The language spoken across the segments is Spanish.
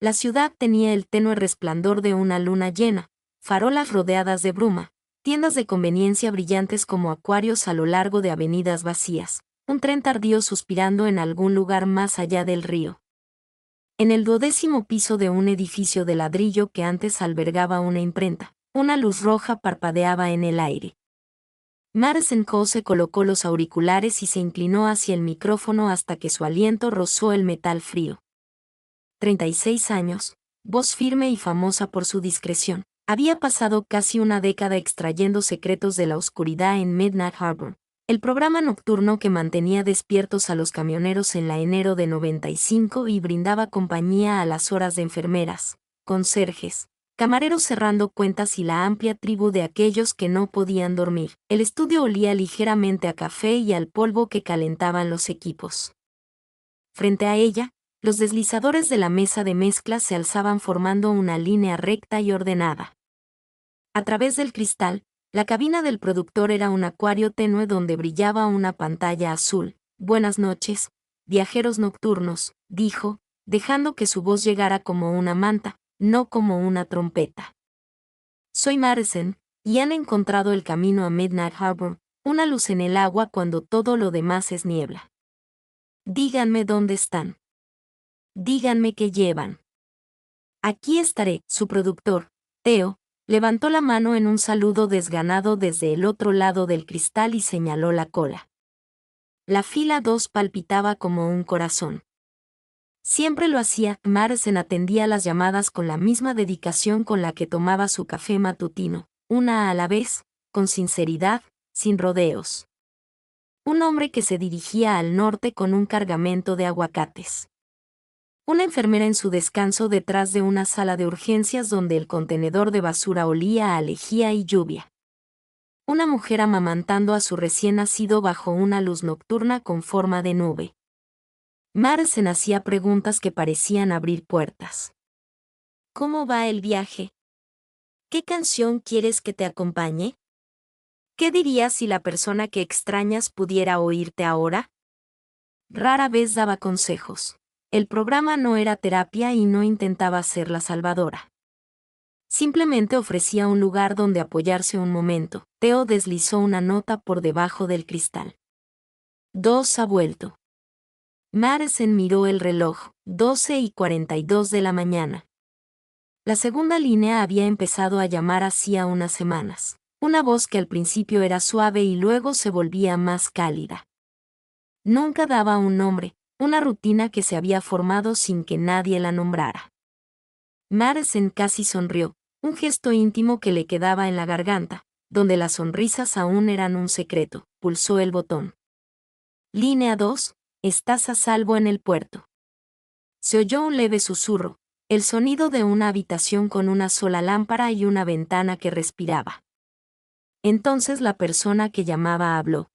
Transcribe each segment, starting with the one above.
La ciudad tenía el tenue resplandor de una luna llena, farolas rodeadas de bruma, tiendas de conveniencia brillantes como acuarios a lo largo de avenidas vacías, un tren tardío suspirando en algún lugar más allá del río. En el 12º piso de un edificio de ladrillo que antes albergaba una imprenta, una luz roja parpadeaba en el aire. Madison Cole se colocó los auriculares y se inclinó hacia el micrófono hasta que su aliento rozó el metal frío. 36 años, voz firme y famosa por su discreción. Había pasado casi una década extrayendo secretos de la oscuridad en Midnight Harbor, el programa nocturno que mantenía despiertos a los camioneros en la enero de 95 y brindaba compañía a las horas de enfermeras, conserjes, camareros cerrando cuentas y la amplia tribu de aquellos que no podían dormir. El estudio olía ligeramente a café y al polvo que calentaban los equipos. Frente a ella, los deslizadores de la mesa de mezcla se alzaban formando una línea recta y ordenada. A través del cristal, la cabina del productor era un acuario tenue donde brillaba una pantalla azul. Buenas noches, viajeros nocturnos, dijo, dejando que su voz llegara como una manta, no como una trompeta. Soy Madison, y han encontrado el camino a Midnight Harbor, una luz en el agua cuando todo lo demás es niebla. Díganme dónde están. Díganme qué llevan. Aquí estaré. Su productor, Theo, levantó la mano en un saludo desganado desde el otro lado del cristal y señaló la cola. La fila 2 palpitaba como un corazón. Siempre lo hacía. Madison atendía las llamadas con la misma dedicación con la que tomaba su café matutino, una a la vez, con sinceridad, sin rodeos. Un hombre que se dirigía al norte con un cargamento de aguacates. Una enfermera en su descanso detrás de una sala de urgencias donde el contenedor de basura olía a lejía y lluvia. Una mujer amamantando a su recién nacido bajo una luz nocturna con forma de nube. Madison hacía preguntas que parecían abrir puertas. ¿Cómo va el viaje? ¿Qué canción quieres que te acompañe? ¿Qué dirías si la persona que extrañas pudiera oírte ahora? Rara vez daba consejos. El programa no era terapia y no intentaba ser la salvadora. Simplemente ofrecía un lugar donde apoyarse un momento. Theo deslizó una nota por debajo del cristal. 2 ha vuelto. Madison miró el reloj, 12:42 de la mañana. La segunda línea había empezado a llamar hacía unas semanas. Una voz que al principio era suave y luego se volvía más cálida. Nunca daba un nombre, una rutina que se había formado sin que nadie la nombrara. Madison casi sonrió, un gesto íntimo que le quedaba en la garganta, donde las sonrisas aún eran un secreto. Pulsó el botón. Línea 2, estás a salvo en el puerto. Se oyó un leve susurro, el sonido de una habitación con una sola lámpara y una ventana que respiraba. Entonces la persona que llamaba habló.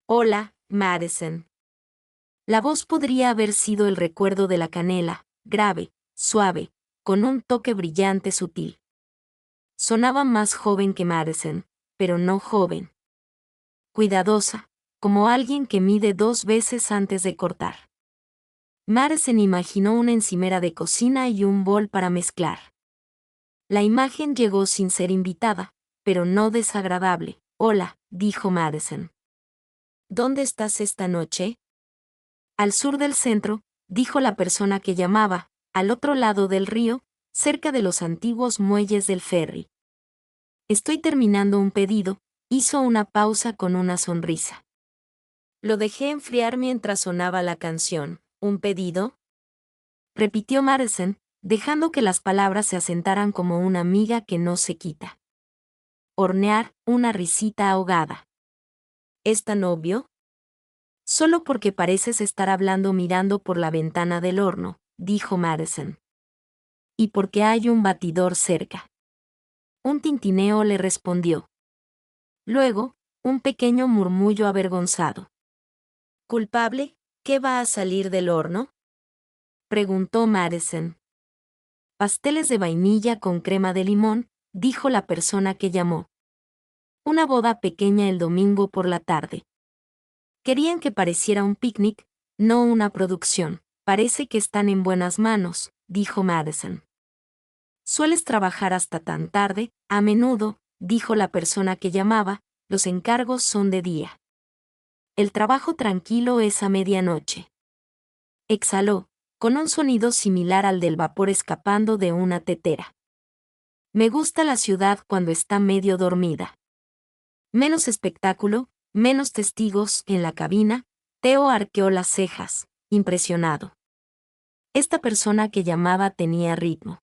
Hola, Madison. La voz podría haber sido el recuerdo de la canela, grave, suave, con un toque brillante sutil. Sonaba más joven que Madison, pero no joven. Cuidadosa, como alguien que mide 2 veces antes de cortar. Madison imaginó una encimera de cocina y un bol para mezclar. La imagen llegó sin ser invitada, pero no desagradable. Hola, dijo Madison. ¿Dónde estás esta noche? Al sur del centro, dijo la persona que llamaba, al otro lado del río, cerca de los antiguos muelles del ferry. Estoy terminando un pedido, hizo una pausa con una sonrisa. Lo dejé enfriar mientras sonaba la canción. ¿Un pedido? Repitió Madison, dejando que las palabras se asentaran como una miga que no se quita. Hornear, una risita ahogada. ¿Es tan obvio? Solo porque pareces estar hablando mirando por la ventana del horno, dijo Madison. Y porque hay un batidor cerca. Un tintineo le respondió. Luego, un pequeño murmullo avergonzado. ¿Culpable? ¿Qué va a salir del horno? Preguntó Madison. Pasteles de vainilla con crema de limón, dijo la persona que llamó. Una boda pequeña el domingo por la tarde. Querían que pareciera un picnic, no una producción. Parece que están en buenas manos, dijo Madison. ¿Sueles trabajar hasta tan tarde? A menudo, dijo la persona que llamaba, los encargos son de día. El trabajo tranquilo es a medianoche. Exhaló, con un sonido similar al del vapor escapando de una tetera. Me gusta la ciudad cuando está medio dormida. Menos espectáculo, menos testigos en la cabina. Theo arqueó las cejas, impresionado. Esta persona que llamaba tenía ritmo.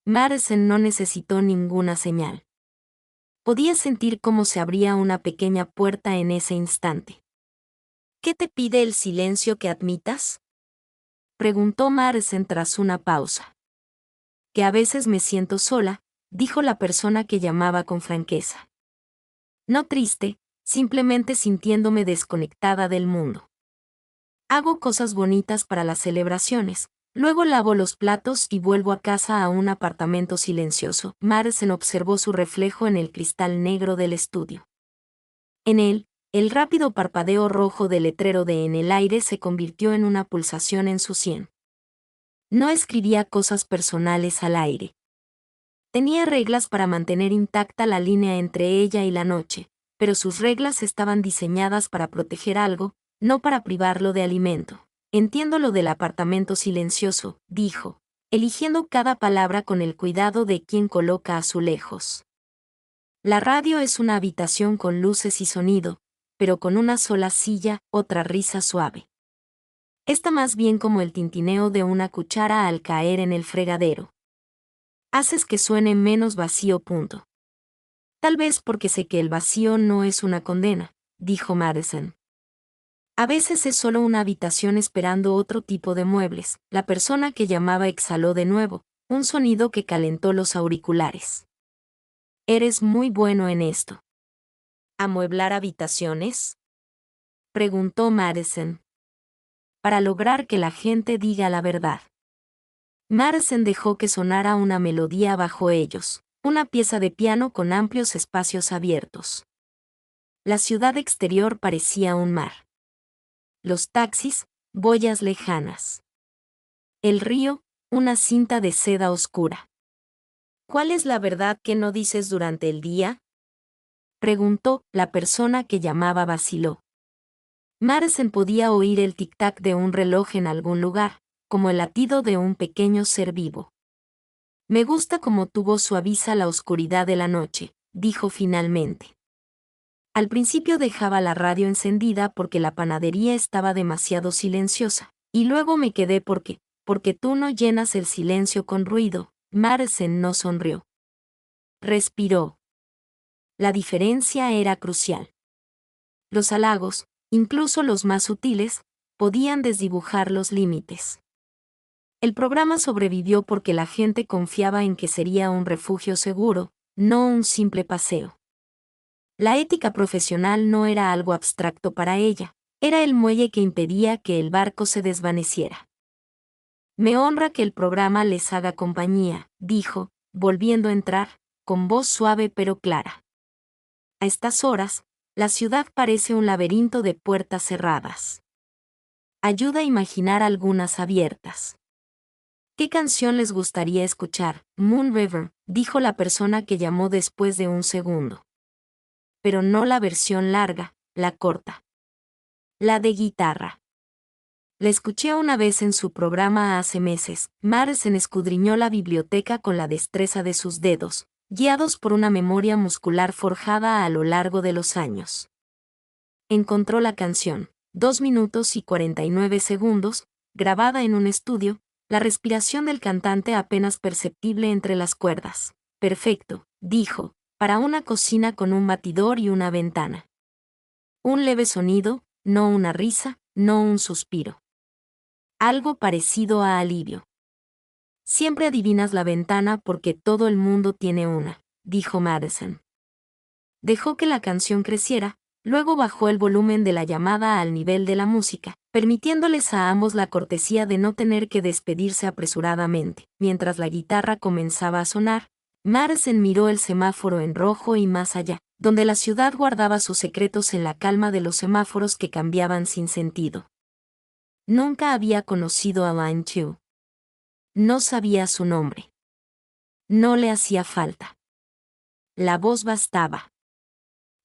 Madison no necesitó ninguna señal. Podía sentir cómo se abría una pequeña puerta en ese instante. ¿Qué te pide el silencio que admitas? Preguntó Madison tras una pausa. Que a veces me siento sola, dijo la persona que llamaba con franqueza. No triste, simplemente sintiéndome desconectada del mundo. Hago cosas bonitas para las celebraciones, luego lavo los platos y vuelvo a casa a un apartamento silencioso. Madison observó su reflejo en el cristal negro del estudio. En él, el rápido parpadeo rojo del letrero de En el aire se convirtió en una pulsación en su sien. No escribía cosas personales al aire. Tenía reglas para mantener intacta la línea entre ella y la noche, pero sus reglas estaban diseñadas para proteger algo, no para privarlo de alimento. Entiendo lo del apartamento silencioso, dijo, eligiendo cada palabra con el cuidado de quien coloca azulejos. La radio es una habitación con luces y sonido, pero con una sola silla, otra risa suave. Está más bien como el tintineo de una cuchara al caer en el fregadero. Haces que suene menos vacío. Tal vez porque sé que el vacío no es una condena, dijo Madison. A veces es solo una habitación esperando otro tipo de muebles. La persona que llamaba exhaló de nuevo, un sonido que calentó los auriculares. Eres muy bueno en esto. ¿Amueblar habitaciones? Preguntó Madison. Para lograr que la gente diga la verdad. Madison dejó que sonara una melodía bajo ellos, una pieza de piano con amplios espacios abiertos. La ciudad exterior parecía un mar. Los taxis, boyas lejanas. El río, una cinta de seda oscura. ¿Cuál es la verdad que no dices durante el día? Preguntó, la persona que llamaba vaciló. Madison podía oír el tic-tac de un reloj en algún lugar, como el latido de un pequeño ser vivo. Me gusta cómo tu voz suaviza la oscuridad de la noche, dijo finalmente. Al principio dejaba la radio encendida porque la panadería estaba demasiado silenciosa, y luego me quedé porque tú no llenas el silencio con ruido. Madison no sonrió. Respiró. La diferencia era crucial. Los halagos, incluso los más sutiles, podían desdibujar los límites. El programa sobrevivió porque la gente confiaba en que sería un refugio seguro, no un simple paseo. La ética profesional no era algo abstracto para ella, era el muelle que impedía que el barco se desvaneciera. Me honra que el programa les haga compañía, dijo, volviendo a entrar, con voz suave pero clara. A estas horas, la ciudad parece un laberinto de puertas cerradas. Ayuda a imaginar algunas abiertas. ¿Qué canción les gustaría escuchar? Moon River, dijo la persona que llamó después de un segundo. Pero no la versión larga, la corta. La de guitarra. La escuché una vez en su programa hace meses. Madison escudriñó la biblioteca con la destreza de sus dedos, guiados por una memoria muscular forjada a lo largo de los años. Encontró la canción, 2 minutos y 49 segundos, grabada en un estudio, la respiración del cantante apenas perceptible entre las cuerdas. Perfecto, dijo, para una cocina con un batidor y una ventana. Un leve sonido, no una risa, no un suspiro. Algo parecido a alivio. Siempre adivinas la ventana porque todo el mundo tiene una, dijo Madison. Dejó que la canción creciera, luego bajó el volumen de la llamada al nivel de la música, permitiéndoles a ambos la cortesía de no tener que despedirse apresuradamente. Mientras la guitarra comenzaba a sonar, Madison miró el semáforo en rojo y más allá, donde la ciudad guardaba sus secretos en la calma de los semáforos que cambiaban sin sentido. Nunca había conocido a Line Chu. No sabía su nombre. No le hacía falta. La voz bastaba.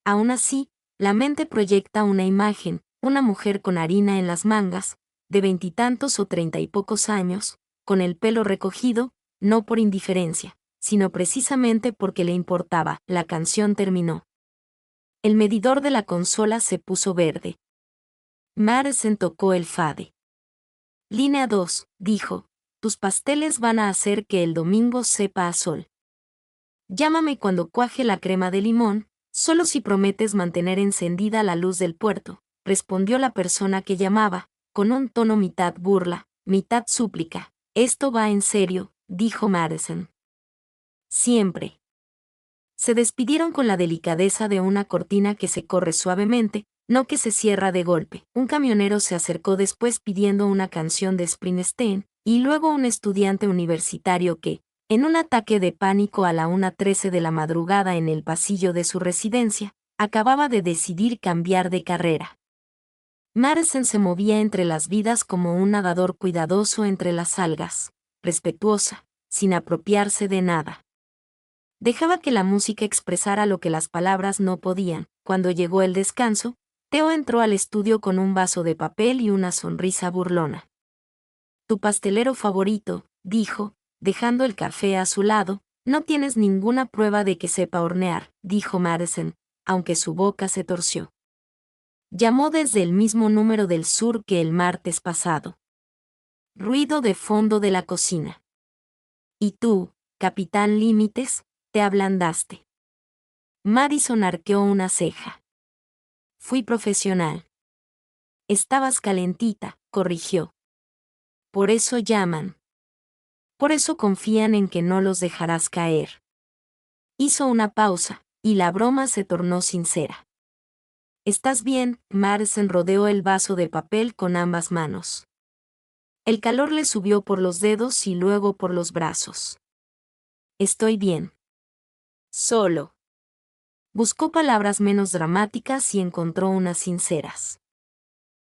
Aún así, la mente proyecta una imagen, una mujer con harina en las mangas, de 20 o 30 y pocos años, con el pelo recogido, no por indiferencia, sino precisamente porque le importaba. La canción terminó. El medidor de la consola se puso verde. Madison tocó el fade. Línea 2, dijo, tus pasteles van a hacer que el domingo sepa a sol. Llámame cuando cuaje la crema de limón, solo si prometes mantener encendida la luz del puerto, respondió la persona que llamaba, con un tono mitad burla, mitad súplica. Esto va en serio, dijo Madison. Siempre. Se despidieron con la delicadeza de una cortina que se corre suavemente, no que se cierra de golpe. Un camionero se acercó después pidiendo una canción de Springsteen, y luego un estudiante universitario que, en un ataque de pánico a la 1:13 de la madrugada en el pasillo de su residencia, acababa de decidir cambiar de carrera. Madison se movía entre las vidas como un nadador cuidadoso entre las algas, respetuosa, sin apropiarse de nada. Dejaba que la música expresara lo que las palabras no podían. Cuando llegó el descanso, Theo entró al estudio con un vaso de papel y una sonrisa burlona. Tu pastelero favorito, dijo, dejando el café a su lado, no tienes ninguna prueba de que sepa hornear, dijo Madison, aunque su boca se torció. Llamó desde el mismo número del sur que el martes pasado. Ruido de fondo de la cocina. ¿Y tú, Capitán Límites? Te ablandaste. Madison arqueó una ceja. Fui profesional. Estabas calentita, corrigió. Por eso llaman. Por eso confían en que no los dejarás caer. Hizo una pausa, y la broma se tornó sincera. ¿Estás bien? Madison rodeó el vaso de papel con ambas manos. El calor le subió por los dedos y luego por los brazos. Estoy bien. Solo. Buscó palabras menos dramáticas y encontró unas sinceras.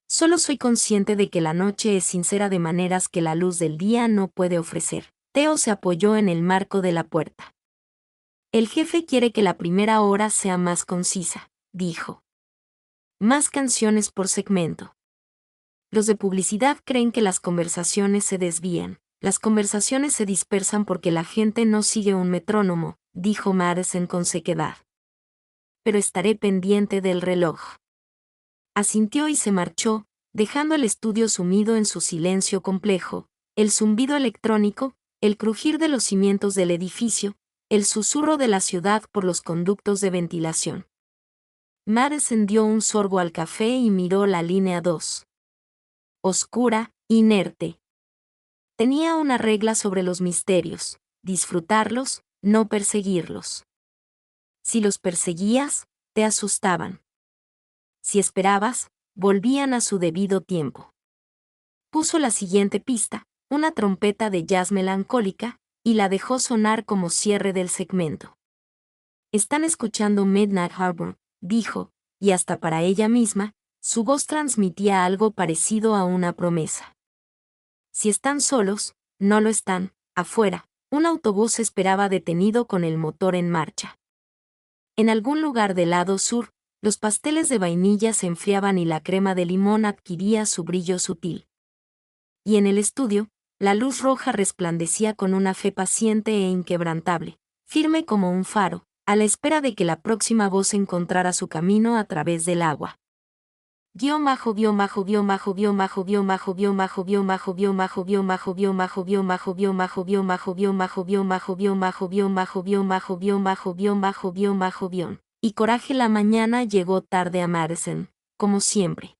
Solo soy consciente de que la noche es sincera de maneras que la luz del día no puede ofrecer. Theo se apoyó en el marco de la puerta. El jefe quiere que la primera hora sea más concisa, dijo. Más canciones por segmento. Los de publicidad creen que las conversaciones se desvían. Las conversaciones se dispersan porque la gente no sigue un metrónomo, dijo Madison con sequedad. Pero estaré pendiente del reloj. Asintió y se marchó, dejando el estudio sumido en su silencio complejo, el zumbido electrónico, el crujir de los cimientos del edificio, el susurro de la ciudad por los conductos de ventilación. Madison dio un sorbo al café y miró la línea 2. Oscura, inerte. Tenía una regla sobre los misterios: disfrutarlos, no perseguirlos. Si los perseguías, te asustaban. Si esperabas, volvían a su debido tiempo. Puso la siguiente pista, una trompeta de jazz melancólica, y la dejó sonar como cierre del segmento. Están escuchando Midnight Harbor, dijo, y hasta para ella misma, su voz transmitía algo parecido a una promesa. Si están solos, no lo están. Afuera, un autobús esperaba detenido con el motor en marcha. En algún lugar del lado sur, los pasteles de vainilla se enfriaban y la crema de limón adquiría su brillo sutil. Y en el estudio, la luz roja resplandecía con una fe paciente e inquebrantable, firme como un faro, a la espera de que la próxima voz encontrara su camino a través del agua. Y coraje. La mañana llegó tarde a Madison, como siempre.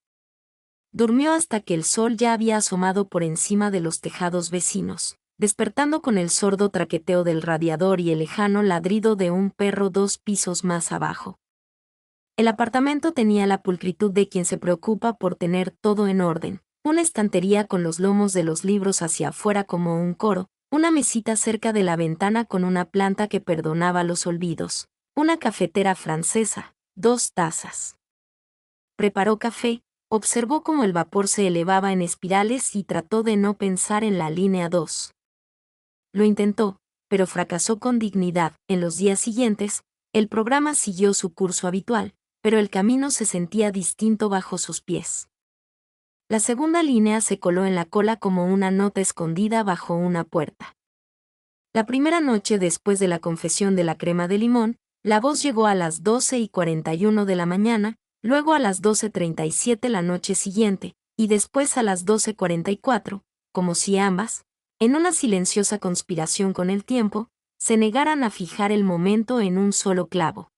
Durmió hasta que el sol ya había asomado por encima de los tejados vecinos, despertando con el sordo traqueteo del radiador y el lejano ladrido de un perro 2 pisos más abajo. El apartamento tenía la pulcritud de quien se preocupa por tener todo en orden: una estantería con los lomos de los libros hacia afuera como un coro, una mesita cerca de la ventana con una planta que perdonaba los olvidos, una cafetera francesa, 2 tazas. Preparó café, observó cómo el vapor se elevaba en espirales y trató de no pensar en la línea 2. Lo intentó, pero fracasó con dignidad. En los días siguientes, el programa siguió su curso habitual, pero el camino se sentía distinto bajo sus pies. La segunda línea se coló en la cola como una nota escondida bajo una puerta. La primera noche después de la confesión de la crema de limón, la voz llegó a las 12:41 de la mañana, luego a las 12:37 la noche siguiente, y después a las 12:44, como si ambas, en una silenciosa conspiración con el tiempo, se negaran a fijar el momento en un solo clavo.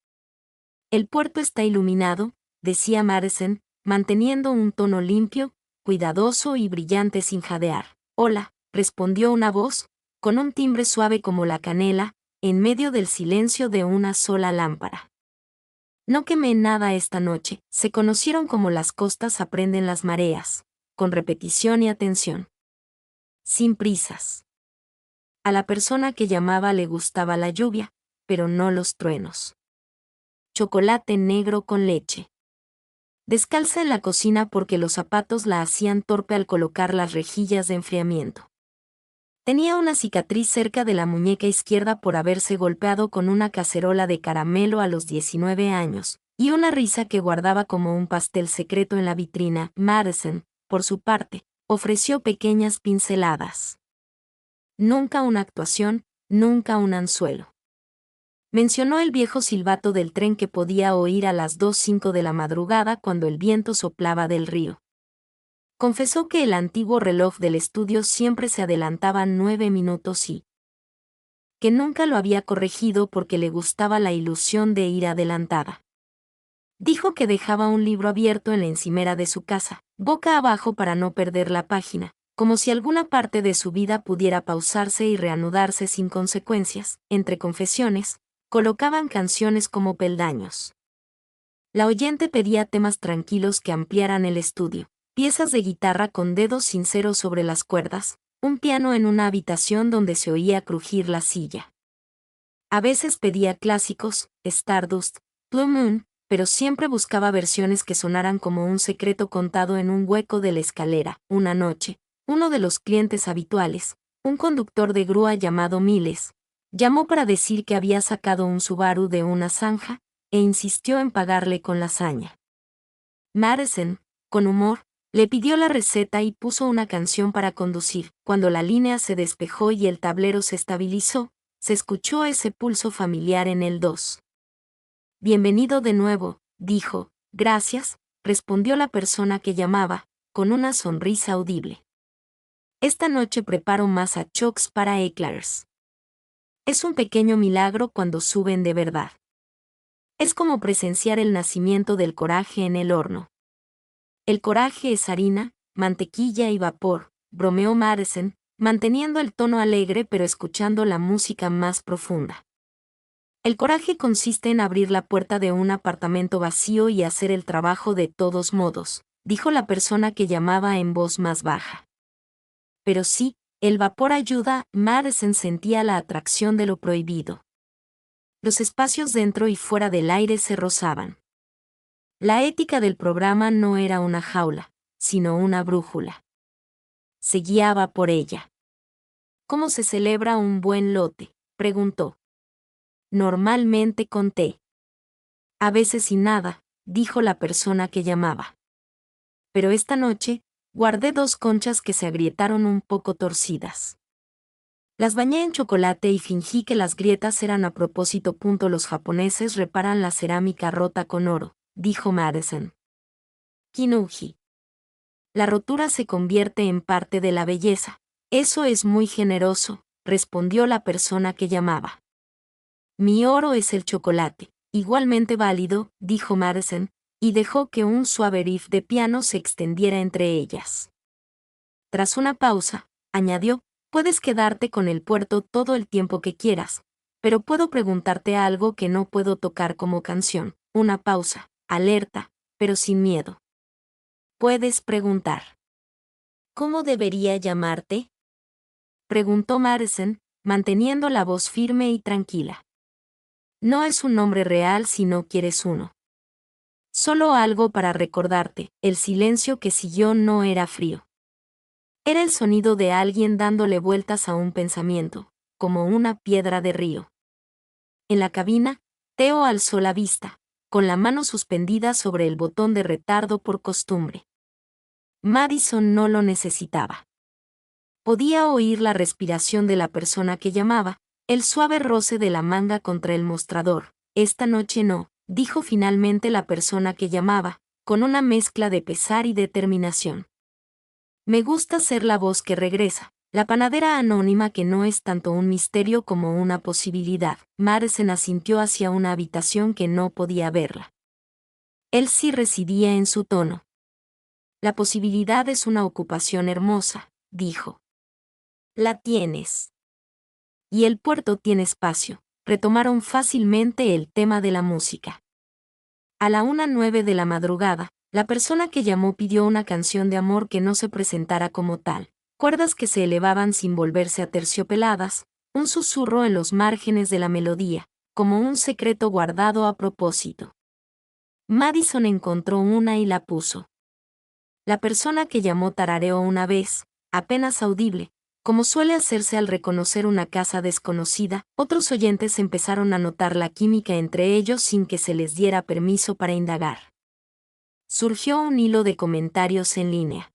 El puerto está iluminado, decía Madison, manteniendo un tono limpio, cuidadoso y brillante sin jadear. Hola, respondió una voz, con un timbre suave como la canela, en medio del silencio de una sola lámpara. No quemé nada esta noche, se conocieron como las costas aprenden las mareas, con repetición y atención. Sin prisas. A la persona que llamaba le gustaba la lluvia, pero no los truenos. Chocolate negro con leche. Descalza en la cocina porque los zapatos la hacían torpe al colocar las rejillas de enfriamiento. Tenía una cicatriz cerca de la muñeca izquierda por haberse golpeado con una cacerola de caramelo a los 19 años, y una risa que guardaba como un pastel secreto en la vitrina. Madison, por su parte, ofreció pequeñas pinceladas. Nunca una actuación, nunca un anzuelo. Mencionó el viejo silbato del tren que podía oír a las 2:05 de la madrugada cuando el viento soplaba del río. Confesó que el antiguo reloj del estudio siempre se adelantaba 9 minutos y que nunca lo había corregido porque le gustaba la ilusión de ir adelantada. Dijo que dejaba un libro abierto en la encimera de su casa, boca abajo para no perder la página, como si alguna parte de su vida pudiera pausarse y reanudarse sin consecuencias. Entre confesiones, colocaban canciones como peldaños. La oyente pedía temas tranquilos que ampliaran el estudio, piezas de guitarra con dedos sinceros sobre las cuerdas, un piano en una habitación donde se oía crujir la silla. A veces pedía clásicos, Stardust, Blue Moon, pero siempre buscaba versiones que sonaran como un secreto contado en un hueco de la escalera. Una noche, uno de los clientes habituales, un conductor de grúa llamado Miles, llamó para decir que había sacado un Subaru de una zanja, e insistió en pagarle con lasaña. Madison, con humor, le pidió la receta y puso una canción para conducir. Cuando la línea se despejó y el tablero se estabilizó, se escuchó ese pulso familiar en el 2. Bienvenido de nuevo, dijo. Gracias, respondió la persona que llamaba, con una sonrisa audible. Esta noche preparo masa chocs para eclairs. Es un pequeño milagro cuando suben de verdad. Es como presenciar el nacimiento del coraje en el horno. El coraje es harina, mantequilla y vapor, bromeó Madison, manteniendo el tono alegre pero escuchando la música más profunda. El coraje consiste en abrir la puerta de un apartamento vacío y hacer el trabajo de todos modos, dijo la persona que llamaba en voz más baja. Pero sí, el vapor ayuda. Madison sentía la atracción de lo prohibido. Los espacios dentro y fuera del aire se rozaban. La ética del programa no era una jaula, sino una brújula. Se guiaba por ella. ¿Cómo se celebra un buen lote?, preguntó. Normalmente con té. A veces sin nada, dijo la persona que llamaba. Pero esta noche, guardé 2 conchas que se agrietaron un poco torcidas. Las bañé en chocolate y fingí que las grietas eran a propósito. Los japoneses reparan la cerámica rota con oro, dijo Madison. Kinuji. La rotura se convierte en parte de la belleza. Eso es muy generoso, respondió la persona que llamaba. Mi oro es el chocolate, igualmente válido, dijo Madison, y dejó que un suave riff de piano se extendiera entre ellas. Tras una pausa, añadió, puedes quedarte con el puerto todo el tiempo que quieras, pero puedo preguntarte algo que no puedo tocar como canción. Una pausa, alerta, pero sin miedo. Puedes preguntar. ¿Cómo debería llamarte?, preguntó Madison, manteniendo la voz firme y tranquila. No es un nombre real si no quieres uno. Solo algo para recordarte. El silencio que siguió no era frío. Era el sonido de alguien dándole vueltas a un pensamiento, como una piedra de río. En la cabina, Theo alzó la vista, con la mano suspendida sobre el botón de retardo por costumbre. Madison no lo necesitaba. Podía oír la respiración de la persona que llamaba, el suave roce de la manga contra el mostrador. Esta noche no, dijo finalmente la persona que llamaba, con una mezcla de pesar y determinación. Me gusta ser la voz que regresa, la panadera anónima que no es tanto un misterio como una posibilidad. Madison asintió hacia una habitación que no podía verla. Él sí residía en su tono. La posibilidad es una ocupación hermosa, dijo. La tienes. Y el puerto tiene espacio. Retomaron fácilmente el tema de la música. A la 1:09 de la madrugada, la persona que llamó pidió una canción de amor que no se presentara como tal, cuerdas que se elevaban sin volverse aterciopeladas, un susurro en los márgenes de la melodía, como un secreto guardado a propósito. Madison encontró una y la puso. La persona que llamó tarareó una vez, apenas audible, como suele hacerse al reconocer una casa desconocida. Otros oyentes empezaron a notar la química entre ellos sin que se les diera permiso para indagar. Surgió un hilo de comentarios en línea.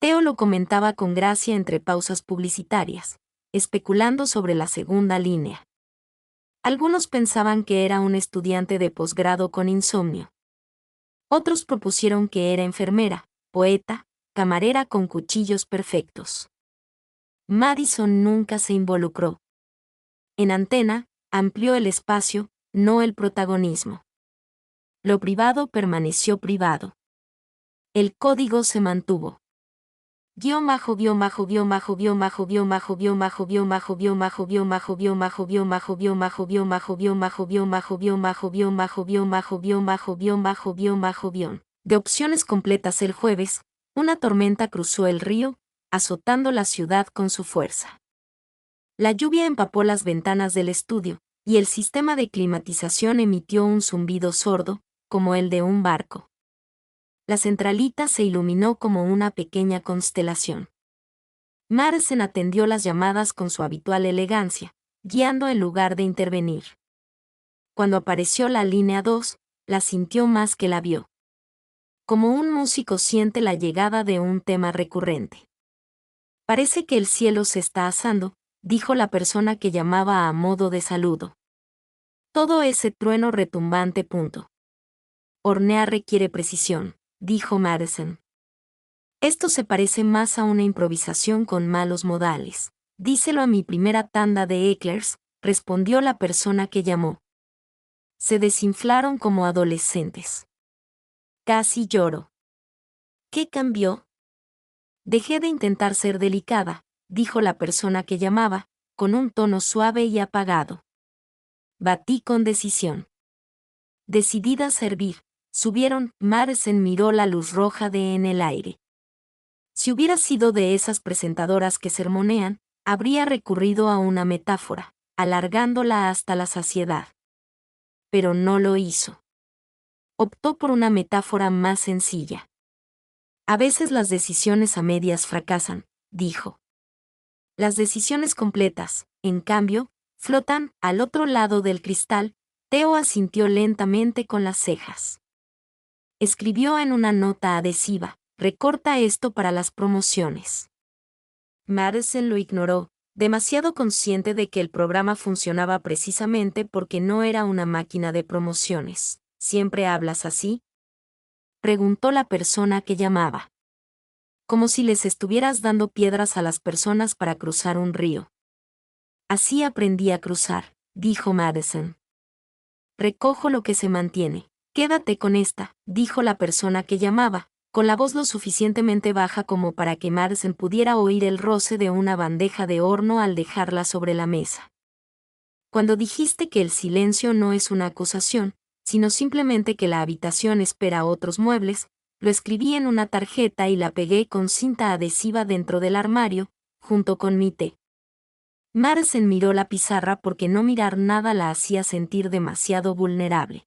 Theo lo comentaba con gracia entre pausas publicitarias, especulando sobre la segunda línea. Algunos pensaban que era un estudiante de posgrado con insomnio. Otros propusieron que era enfermera, poeta, camarera con cuchillos perfectos. Madison nunca se involucró. En antena, amplió el espacio, no el protagonismo. Lo privado permaneció privado. El código se mantuvo. De opciones completas el jueves, una tormenta cruzó el río, azotando la ciudad con su fuerza. La lluvia empapó las ventanas del estudio, y el sistema de climatización emitió un zumbido sordo, como el de un barco. La centralita se iluminó como una pequeña constelación. Madison atendió las llamadas con su habitual elegancia, guiando en lugar de intervenir. Cuando apareció la línea 2, la sintió más que la vio. Como un músico siente la llegada de un tema recurrente. Parece que el cielo se está asando, dijo la persona que llamaba a modo de saludo. Todo ese trueno retumbante. Hornear requiere precisión, dijo Madison. Esto se parece más a una improvisación con malos modales. Díselo a mi primera tanda de eclairs, respondió la persona que llamó. Se desinflaron como adolescentes. Casi lloro. ¿Qué cambió? Dejé de intentar ser delicada, dijo la persona que llamaba, con un tono suave y apagado. Batí con decisión. Decidida a servir, subieron. Madison miró la luz roja en el aire. Si hubiera sido de esas presentadoras que sermonean, habría recurrido a una metáfora, alargándola hasta la saciedad. Pero no lo hizo. Optó por una metáfora más sencilla. A veces las decisiones a medias fracasan, dijo. Las decisiones completas, en cambio, flotan al otro lado del cristal. Theo asintió lentamente con las cejas. Escribió en una nota adhesiva, recorta esto para las promociones. Madison lo ignoró, demasiado consciente de que el programa funcionaba precisamente porque no era una máquina de promociones. ¿Siempre hablas así?, preguntó la persona que llamaba. Como si les estuvieras dando piedras a las personas para cruzar un río. Así aprendí a cruzar, dijo Madison. Recojo lo que se mantiene. Quédate con esta, dijo la persona que llamaba, con la voz lo suficientemente baja como para que Madison pudiera oír el roce de una bandeja de horno al dejarla sobre la mesa. Cuando dijiste que el silencio no es una acusación, sino simplemente que la habitación espera otros muebles, lo escribí en una tarjeta y la pegué con cinta adhesiva dentro del armario, junto con mi té. Madison miró la pizarra porque no mirar nada la hacía sentir demasiado vulnerable.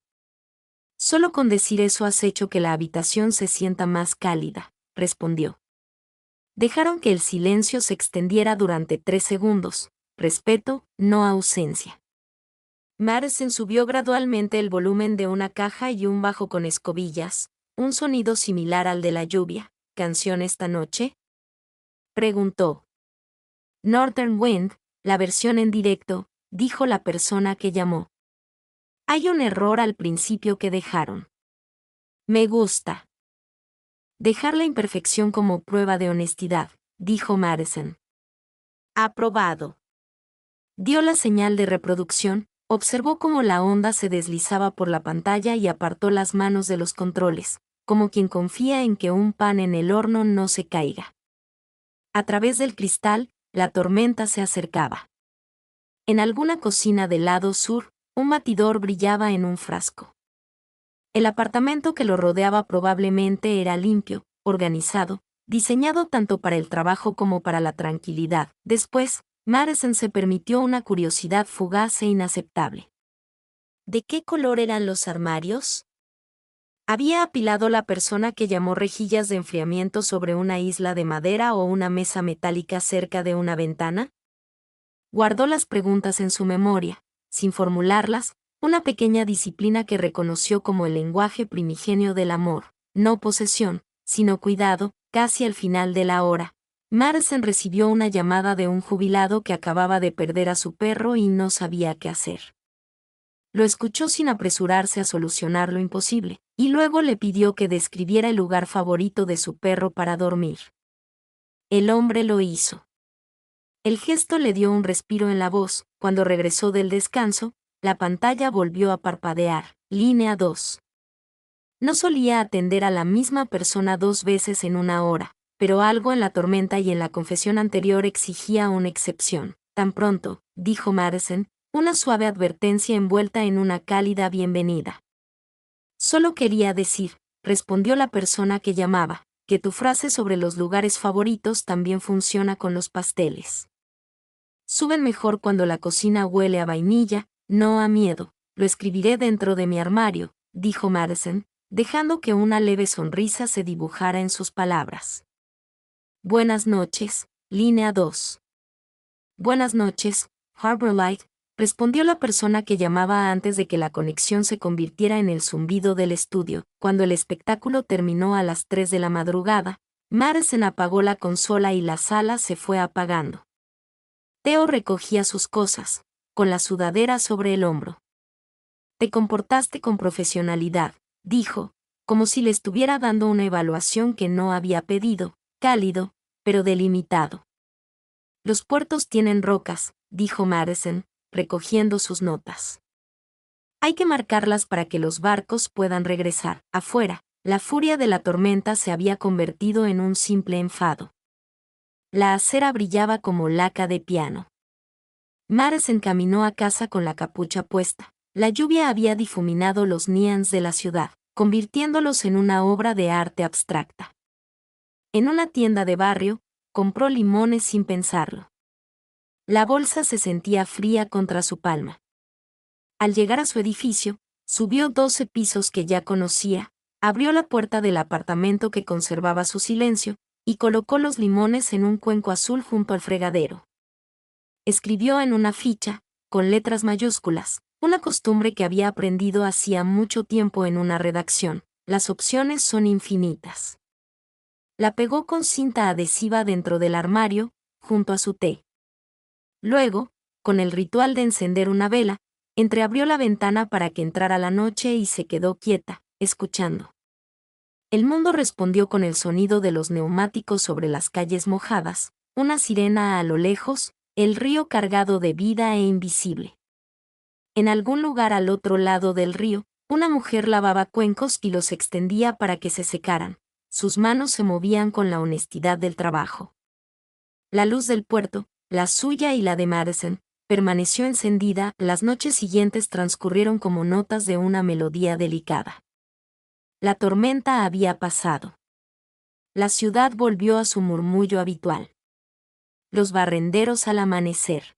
Solo con decir eso has hecho que la habitación se sienta más cálida, respondió. Dejaron que el silencio se extendiera durante 3 segundos, respeto, no ausencia. Madison subió gradualmente el volumen de una caja y un bajo con escobillas, un sonido similar al de la lluvia. ¿Canción esta noche?, preguntó. Northern Wind, la versión en directo, dijo la persona que llamó. Hay un error al principio que dejaron. Me gusta. Dejar la imperfección como prueba de honestidad, dijo Madison. Aprobado. Dio la señal de reproducción, observó cómo la onda se deslizaba por la pantalla y apartó las manos de los controles, como quien confía en que un pan en el horno no se caiga. A través del cristal, la tormenta se acercaba. En alguna cocina del lado sur, un batidor brillaba en un frasco. El apartamento que lo rodeaba probablemente era limpio, organizado, diseñado tanto para el trabajo como para la tranquilidad. Después, Madison se permitió una curiosidad fugaz e inaceptable. ¿De qué color eran los armarios? ¿Había apilado la persona que llamó rejillas de enfriamiento sobre una isla de madera o una mesa metálica cerca de una ventana? Guardó las preguntas en su memoria, sin formularlas, una pequeña disciplina que reconoció como el lenguaje primigenio del amor, no posesión, sino cuidado. Casi al final de la hora, Madison recibió una llamada de un jubilado que acababa de perder a su perro y no sabía qué hacer. Lo escuchó sin apresurarse a solucionar lo imposible, y luego le pidió que describiera el lugar favorito de su perro para dormir. El hombre lo hizo. El gesto le dio un respiro en la voz. Cuando regresó del descanso, la pantalla volvió a parpadear. Línea 2. No solía atender a la misma persona 2 veces en una hora, pero algo en la tormenta y en la confesión anterior exigía una excepción. Tan pronto, dijo Madison, una suave advertencia envuelta en una cálida bienvenida. Solo quería decir, respondió la persona que llamaba, que tu frase sobre los lugares favoritos también funciona con los pasteles. Suben mejor cuando la cocina huele a vainilla, no a miedo. Lo escribiré dentro de mi armario, dijo Madison, dejando que una leve sonrisa se dibujara en sus palabras. Buenas noches, línea 2. Buenas noches, Harbor Light, respondió la persona que llamaba antes de que la conexión se convirtiera en el zumbido del estudio. Cuando el espectáculo terminó a las 3 de la madrugada, Madison apagó la consola y la sala se fue apagando. Theo recogía sus cosas, con la sudadera sobre el hombro. Te comportaste con profesionalidad, dijo, como si le estuviera dando una evaluación que no había pedido, cálido, pero delimitado. Los puertos tienen rocas, dijo Madison, recogiendo sus notas. Hay que marcarlas para que los barcos puedan regresar. Afuera, la furia de la tormenta se había convertido en un simple enfado. La acera brillaba como laca de piano. Madison caminó a casa con la capucha puesta. La lluvia había difuminado los neons de la ciudad, convirtiéndolos en una obra de arte abstracta. En una tienda de barrio, compró limones sin pensarlo. La bolsa se sentía fría contra su palma. Al llegar a su edificio, subió 12 pisos que ya conocía, abrió la puerta del apartamento que conservaba su silencio, y colocó los limones en un cuenco azul junto al fregadero. Escribió en una ficha, con letras mayúsculas, una costumbre que había aprendido hacía mucho tiempo en una redacción: las opciones son infinitas. La pegó con cinta adhesiva dentro del armario, junto a su té. Luego, con el ritual de encender una vela, entreabrió la ventana para que entrara la noche y se quedó quieta, escuchando. El mundo respondió con el sonido de los neumáticos sobre las calles mojadas, una sirena a lo lejos, el río cargado de vida e invisible. En algún lugar al otro lado del río, una mujer lavaba cuencos y los extendía para que se secaran. Sus manos se movían con la honestidad del trabajo. La luz del puerto, la suya y la de Madison, permaneció encendida. Las noches siguientes transcurrieron como notas de una melodía delicada. La tormenta había pasado. La ciudad volvió a su murmullo habitual. Los barrenderos al amanecer.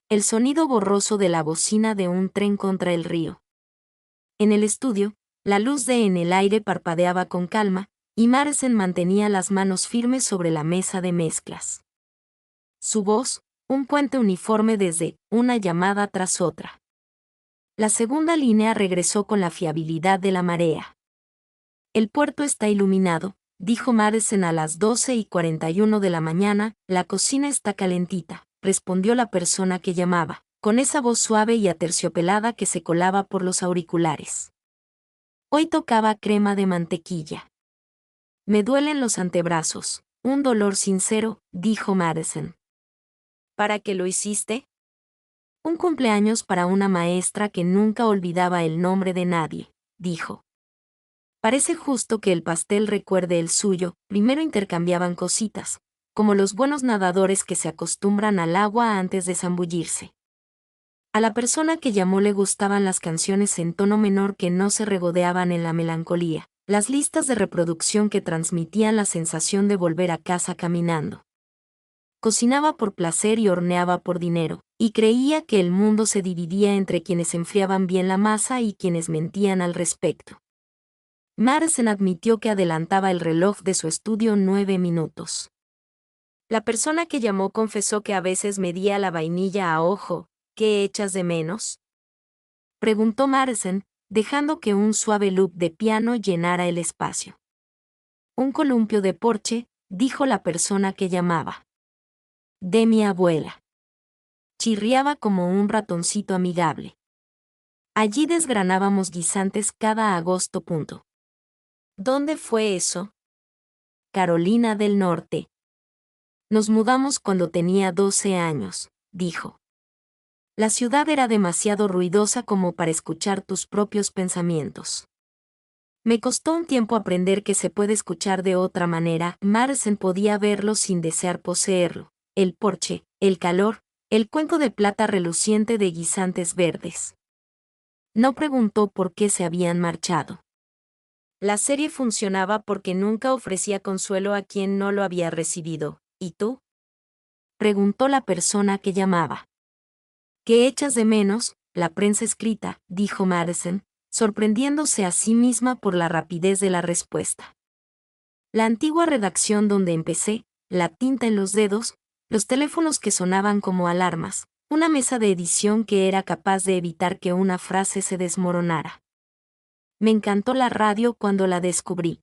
El sonido borroso de la bocina de un tren contra el río. En el estudio, la luz en el aire parpadeaba con calma, y Madison mantenía las manos firmes sobre la mesa de mezclas. Su voz, Un puente uniforme desde una llamada tras otra. La segunda línea regresó con la fiabilidad de la marea. El puerto está iluminado, dijo Madison a las 12:41 de la mañana. La cocina está calentita, respondió la persona que llamaba, con esa voz suave y aterciopelada que se colaba por los auriculares. Hoy tocaba crema de mantequilla. Me duelen los antebrazos, un dolor sincero, dijo Madison. ¿Para qué lo hiciste? Un cumpleaños para una maestra que nunca olvidaba el nombre de nadie, dijo. Parece justo que el pastel recuerde el suyo. Primero intercambiaban cositas, como los buenos nadadores que se acostumbran al agua antes de zambullirse. A la persona que llamó le gustaban las canciones en tono menor que no se regodeaban en la melancolía, las listas de reproducción que transmitían la sensación de volver a casa caminando. Cocinaba por placer y horneaba por dinero, y creía que el mundo se dividía entre quienes enfriaban bien la masa y quienes mentían al respecto. Madison admitió que adelantaba el reloj de su estudio 9 minutos. La persona que llamó confesó que a veces medía la vainilla a ojo. ¿Qué echas de menos?, preguntó Madison, dejando que un suave loop de piano llenara el espacio. Un columpio de porche, dijo la persona que llamaba. De mi abuela. Chirriaba como un ratoncito amigable. Allí desgranábamos guisantes cada agosto. ¿Dónde fue eso? Carolina del Norte. Nos mudamos cuando tenía 12 años, dijo. La ciudad era demasiado ruidosa como para escuchar tus propios pensamientos. Me costó un tiempo aprender que se puede escuchar de otra manera. Madison podía verlo sin desear poseerlo. El porche, el calor, el cuenco de plata reluciente de guisantes verdes. No preguntó por qué se habían marchado. La serie funcionaba porque nunca ofrecía consuelo a quien no lo había recibido. ¿Y tú?, preguntó la persona que llamaba. ¿Qué echas de menos? La prensa escrita, dijo Madison, sorprendiéndose a sí misma por la rapidez de la respuesta. La antigua redacción donde empecé, la tinta en los dedos, los teléfonos que sonaban como alarmas, una mesa de edición que era capaz de evitar que una frase se desmoronara. Me encantó la radio cuando la descubrí.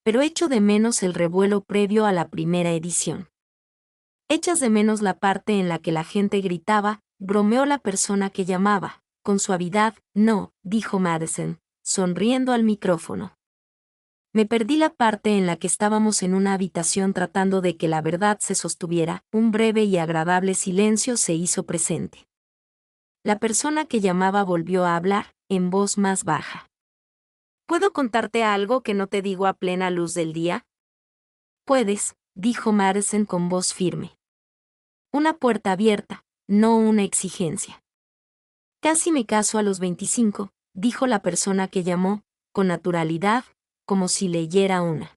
Pero echo de menos el revuelo previo a la primera edición. ¿Echas de menos la parte en la que la gente gritaba?, bromeó la persona que llamaba, con suavidad. No, dijo Madison, sonriendo al micrófono. Me perdí la parte en la que estábamos en una habitación tratando de que la verdad se sostuviera. Un breve y agradable silencio se hizo presente. La persona que llamaba volvió a hablar, en voz más baja. ¿Puedo contarte algo que no te digo a plena luz del día? Puedes, dijo Madison con voz firme. Una puerta abierta, no una exigencia. Casi me caso a los 25, dijo la persona que llamó, con naturalidad, como si leyera una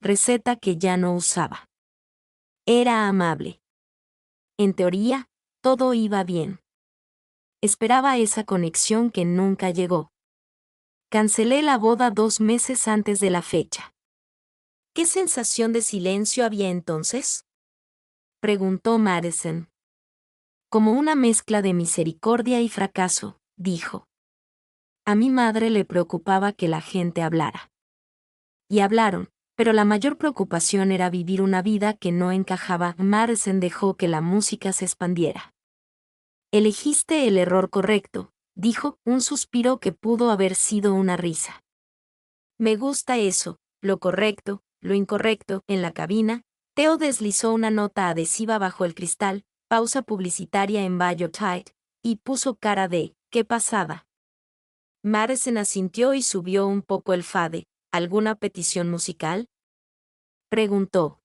receta que ya no usaba. Era amable. En teoría, todo iba bien. Esperaba esa conexión que nunca llegó. Cancelé la boda 2 meses antes de la fecha. ¿Qué sensación de silencio había entonces?, preguntó Madison. Como una mezcla de misericordia y fracaso, dijo. A mi madre le preocupaba que la gente hablara. Y hablaron, pero la mayor preocupación era vivir una vida que no encajaba. Madison dejó que la música se expandiera. Elegiste el error correcto, dijo, un suspiro que pudo haber sido una risa. Me gusta eso, lo correcto, lo incorrecto. En la cabina, Theo deslizó una nota adhesiva bajo el cristal, pausa publicitaria en Biotide, y puso cara de, ¿qué pasada? Madison asintió y subió un poco el fade. ¿Alguna petición musical?, preguntó.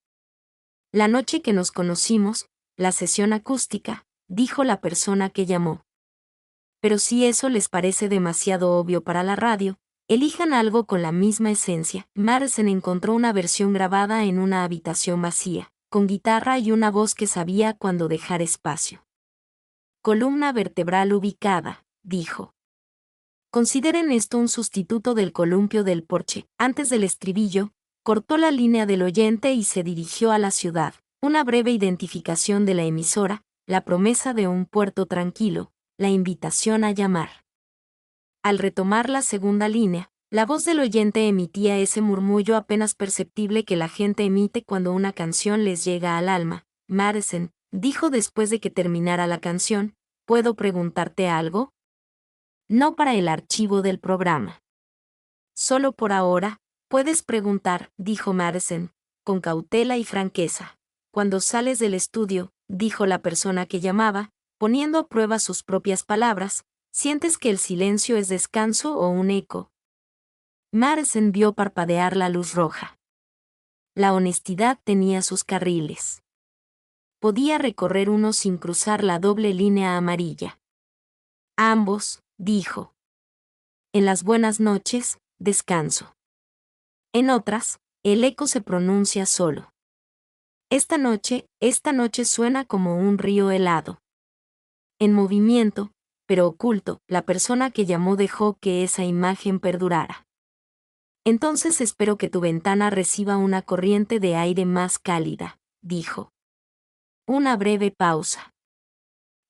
La noche que nos conocimos, la sesión acústica, dijo la persona que llamó. Pero si eso les parece demasiado obvio para la radio, elijan algo con la misma esencia. Madison encontró una versión grabada en una habitación vacía, con guitarra y una voz que sabía cuándo dejar espacio. Columna vertebral ubicada, dijo. Consideren esto un sustituto del columpio del porche. Antes del estribillo, cortó la línea del oyente y se dirigió a la ciudad. Una breve identificación de la emisora, la promesa de un puerto tranquilo, la invitación a llamar. Al retomar la segunda línea, la voz del oyente emitía ese murmullo apenas perceptible que la gente emite cuando una canción les llega al alma. Madison dijo después de que terminara la canción, ¿puedo preguntarte algo? No para el archivo del programa. Solo por ahora, puedes preguntar, dijo Madison, con cautela y franqueza. Cuando sales del estudio, dijo la persona que llamaba, poniendo a prueba sus propias palabras, ¿sientes que el silencio es descanso o un eco? Madison vio parpadear la luz roja. La honestidad tenía sus carriles. Podía recorrer uno sin cruzar la doble línea amarilla. Ambos, dijo. En las buenas noches, descanso. En otras, el eco se pronuncia solo. Esta noche suena como un río helado. En movimiento, pero oculto, la persona que llamó dejó que esa imagen perdurara. Entonces espero que tu ventana reciba una corriente de aire más cálida, dijo. Una breve pausa.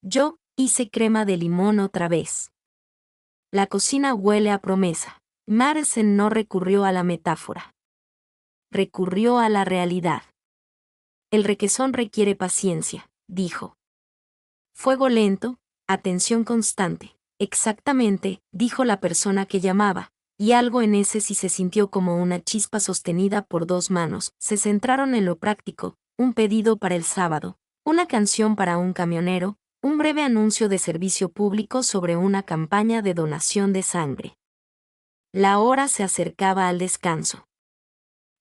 Yo hice crema de limón otra vez. La cocina huele a promesa. Madison no recurrió a la metáfora. Recurrió a la realidad. El requesón requiere paciencia, dijo. Fuego lento, atención constante. Exactamente, dijo la persona que llamaba, y algo en ese sí se sintió como una chispa sostenida por dos manos. Se centraron en lo práctico, un pedido para el sábado, una canción para un camionero, un breve anuncio de servicio público sobre una campaña de donación de sangre. La hora se acercaba al descanso.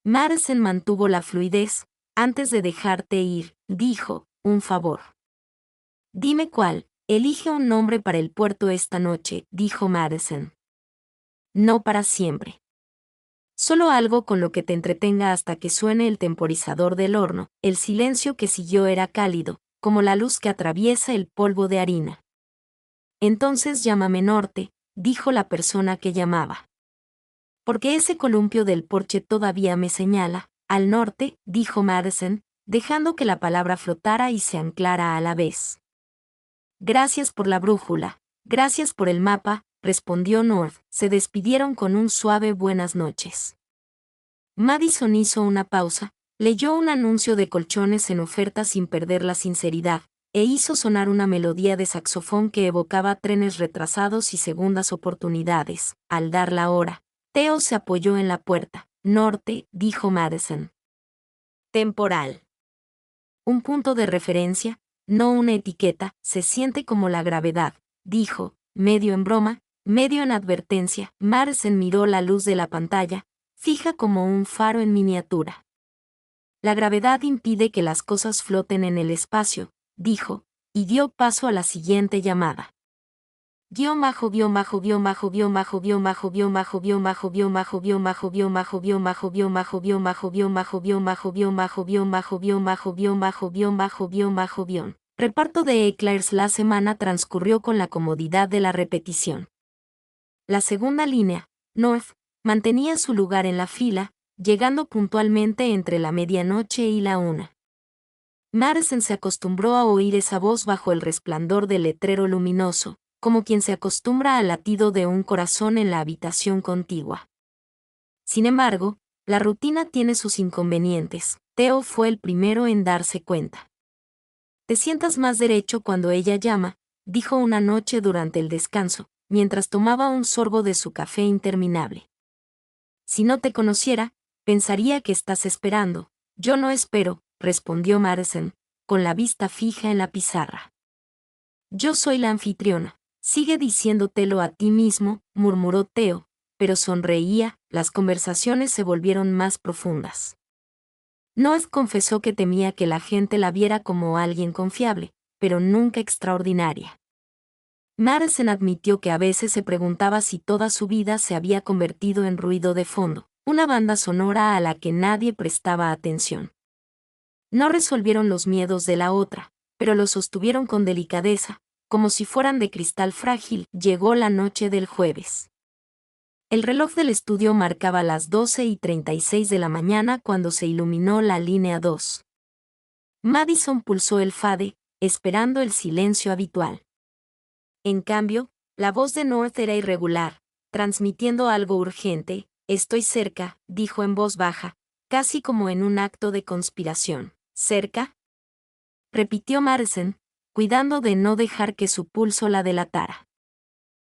Madison mantuvo la fluidez. Antes de dejarte ir, dijo, un favor. Dime cuál, elige un nombre para el puerto esta noche, dijo Madison. No para siempre. Solo algo con lo que te entretenga hasta que suene el temporizador del horno. El silencio que siguió era cálido, como la luz que atraviesa el polvo de harina. Entonces llámame Norte, dijo la persona que llamaba. Porque ese columpio del porche todavía me señala. Al norte, dijo Madison, dejando que la palabra flotara y se anclara a la vez. Gracias por la brújula, gracias por el mapa, respondió North. Se despidieron con un suave buenas noches. Madison hizo una pausa, leyó un anuncio de colchones en oferta sin perder la sinceridad, e hizo sonar una melodía de saxofón que evocaba trenes retrasados y segundas oportunidades. Al dar la hora, Theo se apoyó en la puerta. Norte, dijo Madison. Temporal. Un punto de referencia, no una etiqueta, se siente como la gravedad, dijo, medio en broma, medio en advertencia. Madison miró la luz de la pantalla, fija como un faro en miniatura. La gravedad impide que las cosas floten en el espacio, dijo, y dio paso a la siguiente llamada. Reparto de eclairs. La semana transcurrió con la comodidad de la repetición. La segunda línea, North, mantenía su lugar en la fila, llegando puntualmente entre la medianoche y la 1. Madison se acostumbró a oír esa voz bajo el resplandor del letrero luminoso, como quien se acostumbra al latido de un corazón en la habitación contigua. Sin embargo, la rutina tiene sus inconvenientes. Theo fue el primero en darse cuenta. Te sientas más derecho cuando ella llama, dijo una noche durante el descanso, mientras tomaba un sorbo de su café interminable. Si no te conociera, pensaría que estás esperando. Yo no espero, respondió Madison, con la vista fija en la pizarra. Yo soy la anfitriona. Sigue diciéndotelo a ti mismo, murmuró Theo, pero sonreía. Las conversaciones se volvieron más profundas. Noeth confesó que temía que la gente la viera como alguien confiable, pero nunca extraordinaria. Madison admitió que a veces se preguntaba si toda su vida se había convertido en ruido de fondo, una banda sonora a la que nadie prestaba atención. No resolvieron los miedos de la otra, pero los sostuvieron con delicadeza, como si fueran de cristal frágil. Llegó la noche del jueves. El reloj del estudio marcaba las 12:36 de la mañana cuando se iluminó la línea 2. Madison pulsó el fade, esperando el silencio habitual. En cambio, la voz de North era irregular, transmitiendo algo urgente. Estoy cerca, dijo en voz baja, casi como en un acto de conspiración. ¿Cerca? Repitió Madison, cuidando de no dejar que su pulso la delatara.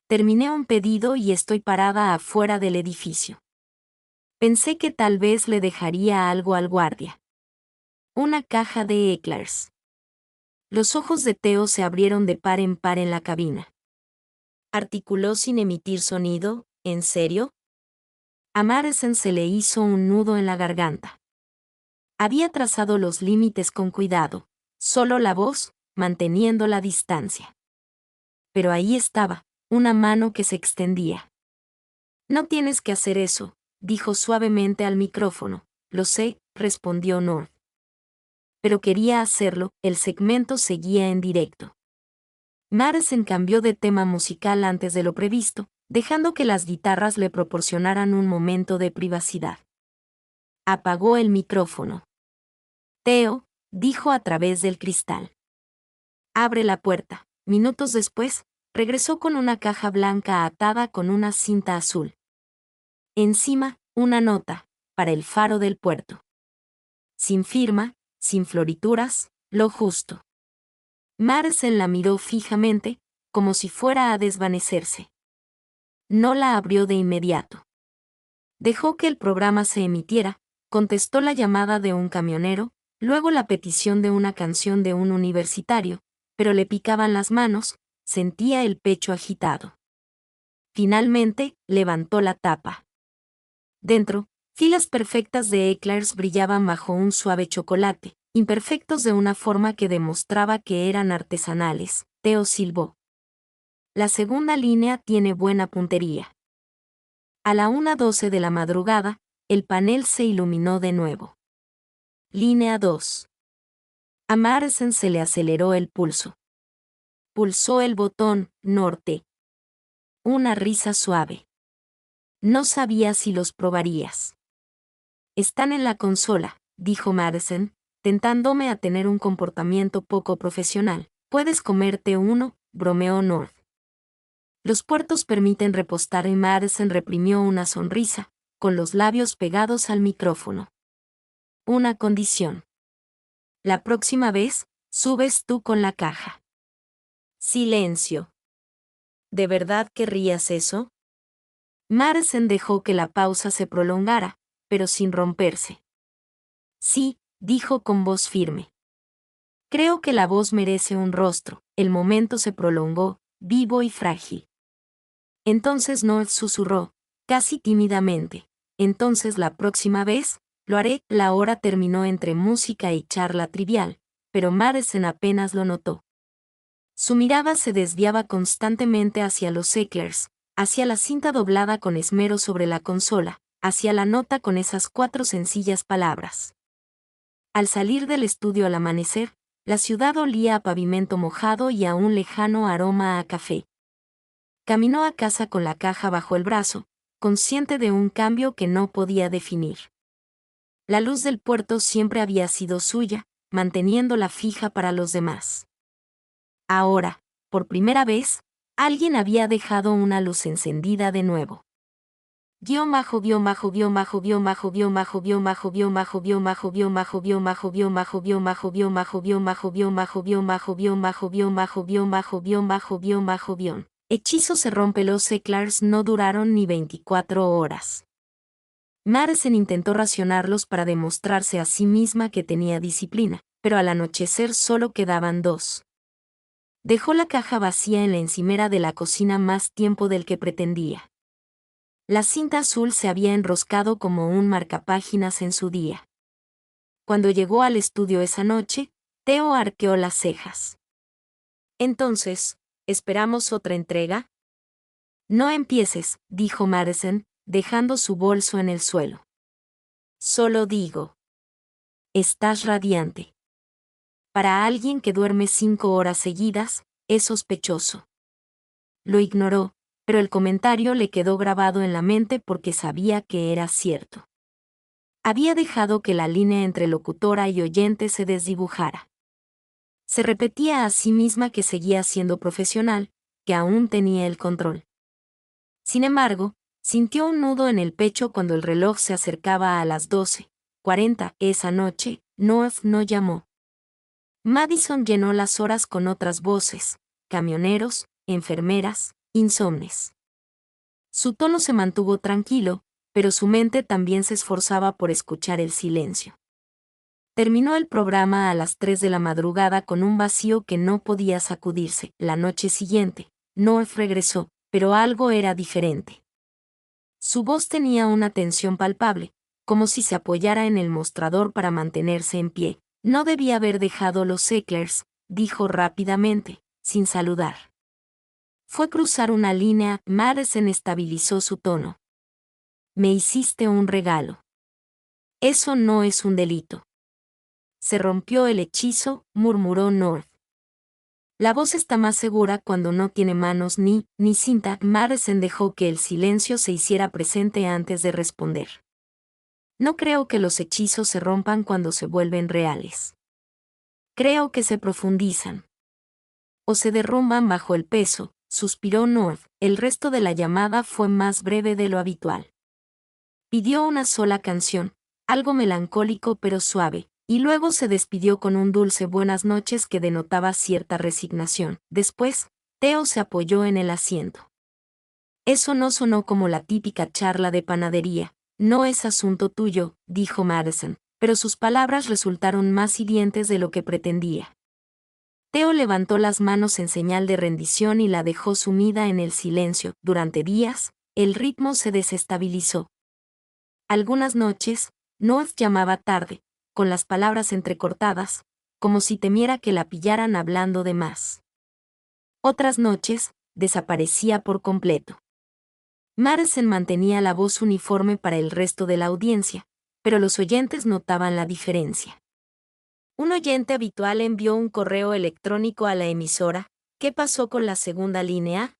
Terminé un pedido y estoy parada afuera del edificio. Pensé que tal vez le dejaría algo al guardia. Una caja de eclairs. Los ojos de Theo se abrieron de par en par en la cabina. Articuló sin emitir sonido. ¿En serio? A Madison se le hizo un nudo en la garganta. Había trazado los límites con cuidado, solo la voz, manteniendo la distancia. Pero ahí estaba, una mano que se extendía. No tienes que hacer eso, dijo suavemente al micrófono. Lo sé, respondió North. Pero quería hacerlo, el segmento seguía en directo. Madison cambió de tema musical antes de lo previsto, dejando que las guitarras le proporcionaran un momento de privacidad. Apagó el micrófono. Theo, dijo a través del cristal. Abre la puerta. Minutos después, regresó con una caja blanca atada con una cinta azul. Encima, una nota, para el faro del puerto. Sin firma, sin florituras, lo justo. Madison la miró fijamente, como si fuera a desvanecerse. No la abrió de inmediato. Dejó que el programa se emitiera, contestó la llamada de un camionero, luego la petición de una canción de un universitario, pero le picaban las manos, sentía el pecho agitado. Finalmente, levantó la tapa. Dentro, filas perfectas de eclairs brillaban bajo un suave chocolate, imperfectos de una forma que demostraba que eran artesanales. Theo silbó. La segunda línea tiene buena puntería. A la 1:12 de la madrugada, el panel se iluminó de nuevo. Línea 2. A Madison se le aceleró el pulso. Pulsó el botón norte. Una risa suave. No sabía si los probarías. Están en la consola, dijo Madison, tentándome a tener un comportamiento poco profesional. Puedes comerte uno, bromeó North. Los puertos permiten repostar y Madison reprimió una sonrisa, con los labios pegados al micrófono. Una condición. La próxima vez, subes tú con la caja. Silencio. ¿De verdad querrías eso? Madison dejó que la pausa se prolongara, pero sin romperse. Sí, dijo con voz firme. Creo que la voz merece un rostro. El momento se prolongó, vivo y frágil. Entonces North susurró, casi tímidamente. Entonces la próxima vez, lo haré. La hora terminó entre música y charla trivial, pero Madison apenas lo notó. Su mirada se desviaba constantemente hacia los eclairs, hacia la cinta doblada con esmero sobre la consola, hacia la nota con esas 4 sencillas palabras. Al salir del estudio al amanecer, la ciudad olía a pavimento mojado y a un lejano aroma a café. Caminó a casa con la caja bajo el brazo, consciente de un cambio que no podía definir. La luz del puerto siempre había sido suya, manteniéndola fija para los demás. Ahora, por primera vez, alguien había dejado una luz encendida de nuevo. Hechizo se rompe. Los eclairs no duraron ni 24 horas. Madison intentó racionarlos para demostrarse a sí misma que tenía disciplina, pero al anochecer solo quedaban 2. Dejó la caja vacía en la encimera de la cocina más tiempo del que pretendía. La cinta azul se había enroscado como un marcapáginas en su día. Cuando llegó al estudio esa noche, Theo arqueó las cejas. Entonces, ¿esperamos otra entrega? No empieces, dijo Madison, dejando su bolso en el suelo. Solo digo. Estás radiante. Para alguien que duerme 5 horas seguidas, es sospechoso. Lo ignoró, pero el comentario le quedó grabado en la mente porque sabía que era cierto. Había dejado que la línea entre locutora y oyente se desdibujara. Se repetía a sí misma que seguía siendo profesional, que aún tenía el control. Sin embargo, sintió un nudo en el pecho cuando el reloj se acercaba a las 12:40 esa noche. North no llamó. Madison llenó las horas con otras voces, camioneros, enfermeras, insomnes. Su tono se mantuvo tranquilo, pero su mente también se esforzaba por escuchar el silencio. Terminó el programa a las 3 de la madrugada con un vacío que no podía sacudirse. La noche siguiente, North regresó, pero algo era diferente. Su voz tenía una tensión palpable, como si se apoyara en el mostrador para mantenerse en pie. No debía haber dejado los Eclairs, dijo rápidamente, sin saludar. Fue cruzar una línea. Madison estabilizó su tono. Me hiciste un regalo. Eso no es un delito. Se rompió el hechizo, murmuró North. La voz está más segura cuando no tiene manos ni cinta. Madison dejó que el silencio se hiciera presente antes de responder. No creo que los hechizos se rompan cuando se vuelven reales. Creo que se profundizan. O se derrumban bajo el peso, suspiró North. El resto de la llamada fue más breve de lo habitual. Pidió una sola canción, algo melancólico pero suave, y luego se despidió con un dulce buenas noches que denotaba cierta resignación. Después, Theo se apoyó en el asiento. Eso no sonó como la típica charla de panadería. No es asunto tuyo, dijo Madison, pero sus palabras resultaron más hirientes de lo que pretendía. Theo levantó las manos en señal de rendición y la dejó sumida en el silencio. Durante días, el ritmo se desestabilizó. Algunas noches, North llamaba tarde, con las palabras entrecortadas, como si temiera que la pillaran hablando de más. Otras noches, desaparecía por completo. Madison mantenía la voz uniforme para el resto de la audiencia, pero los oyentes notaban la diferencia. Un oyente habitual envió un correo electrónico a la emisora. ¿Qué pasó con la segunda línea?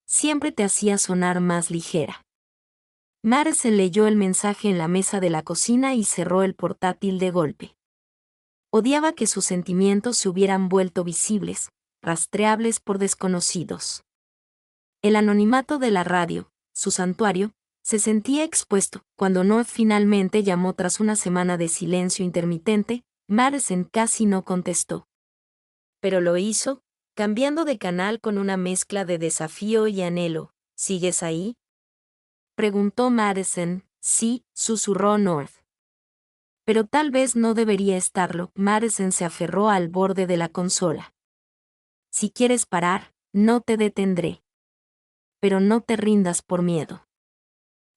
Siempre te hacía sonar más ligera. Madison leyó el mensaje en la mesa de la cocina y cerró el portátil de golpe. Odiaba que sus sentimientos se hubieran vuelto visibles, rastreables por desconocidos. El anonimato de la radio, su santuario, se sentía expuesto. Cuando North finalmente llamó tras una semana de silencio intermitente, Madison casi no contestó. Pero lo hizo, cambiando de canal con una mezcla de desafío y anhelo. ¿Sigues ahí?, preguntó Madison. Sí, susurró North. Pero tal vez no debería estarlo. Madison se aferró al borde de la consola. Si quieres parar, no te detendré. Pero no te rindas por miedo.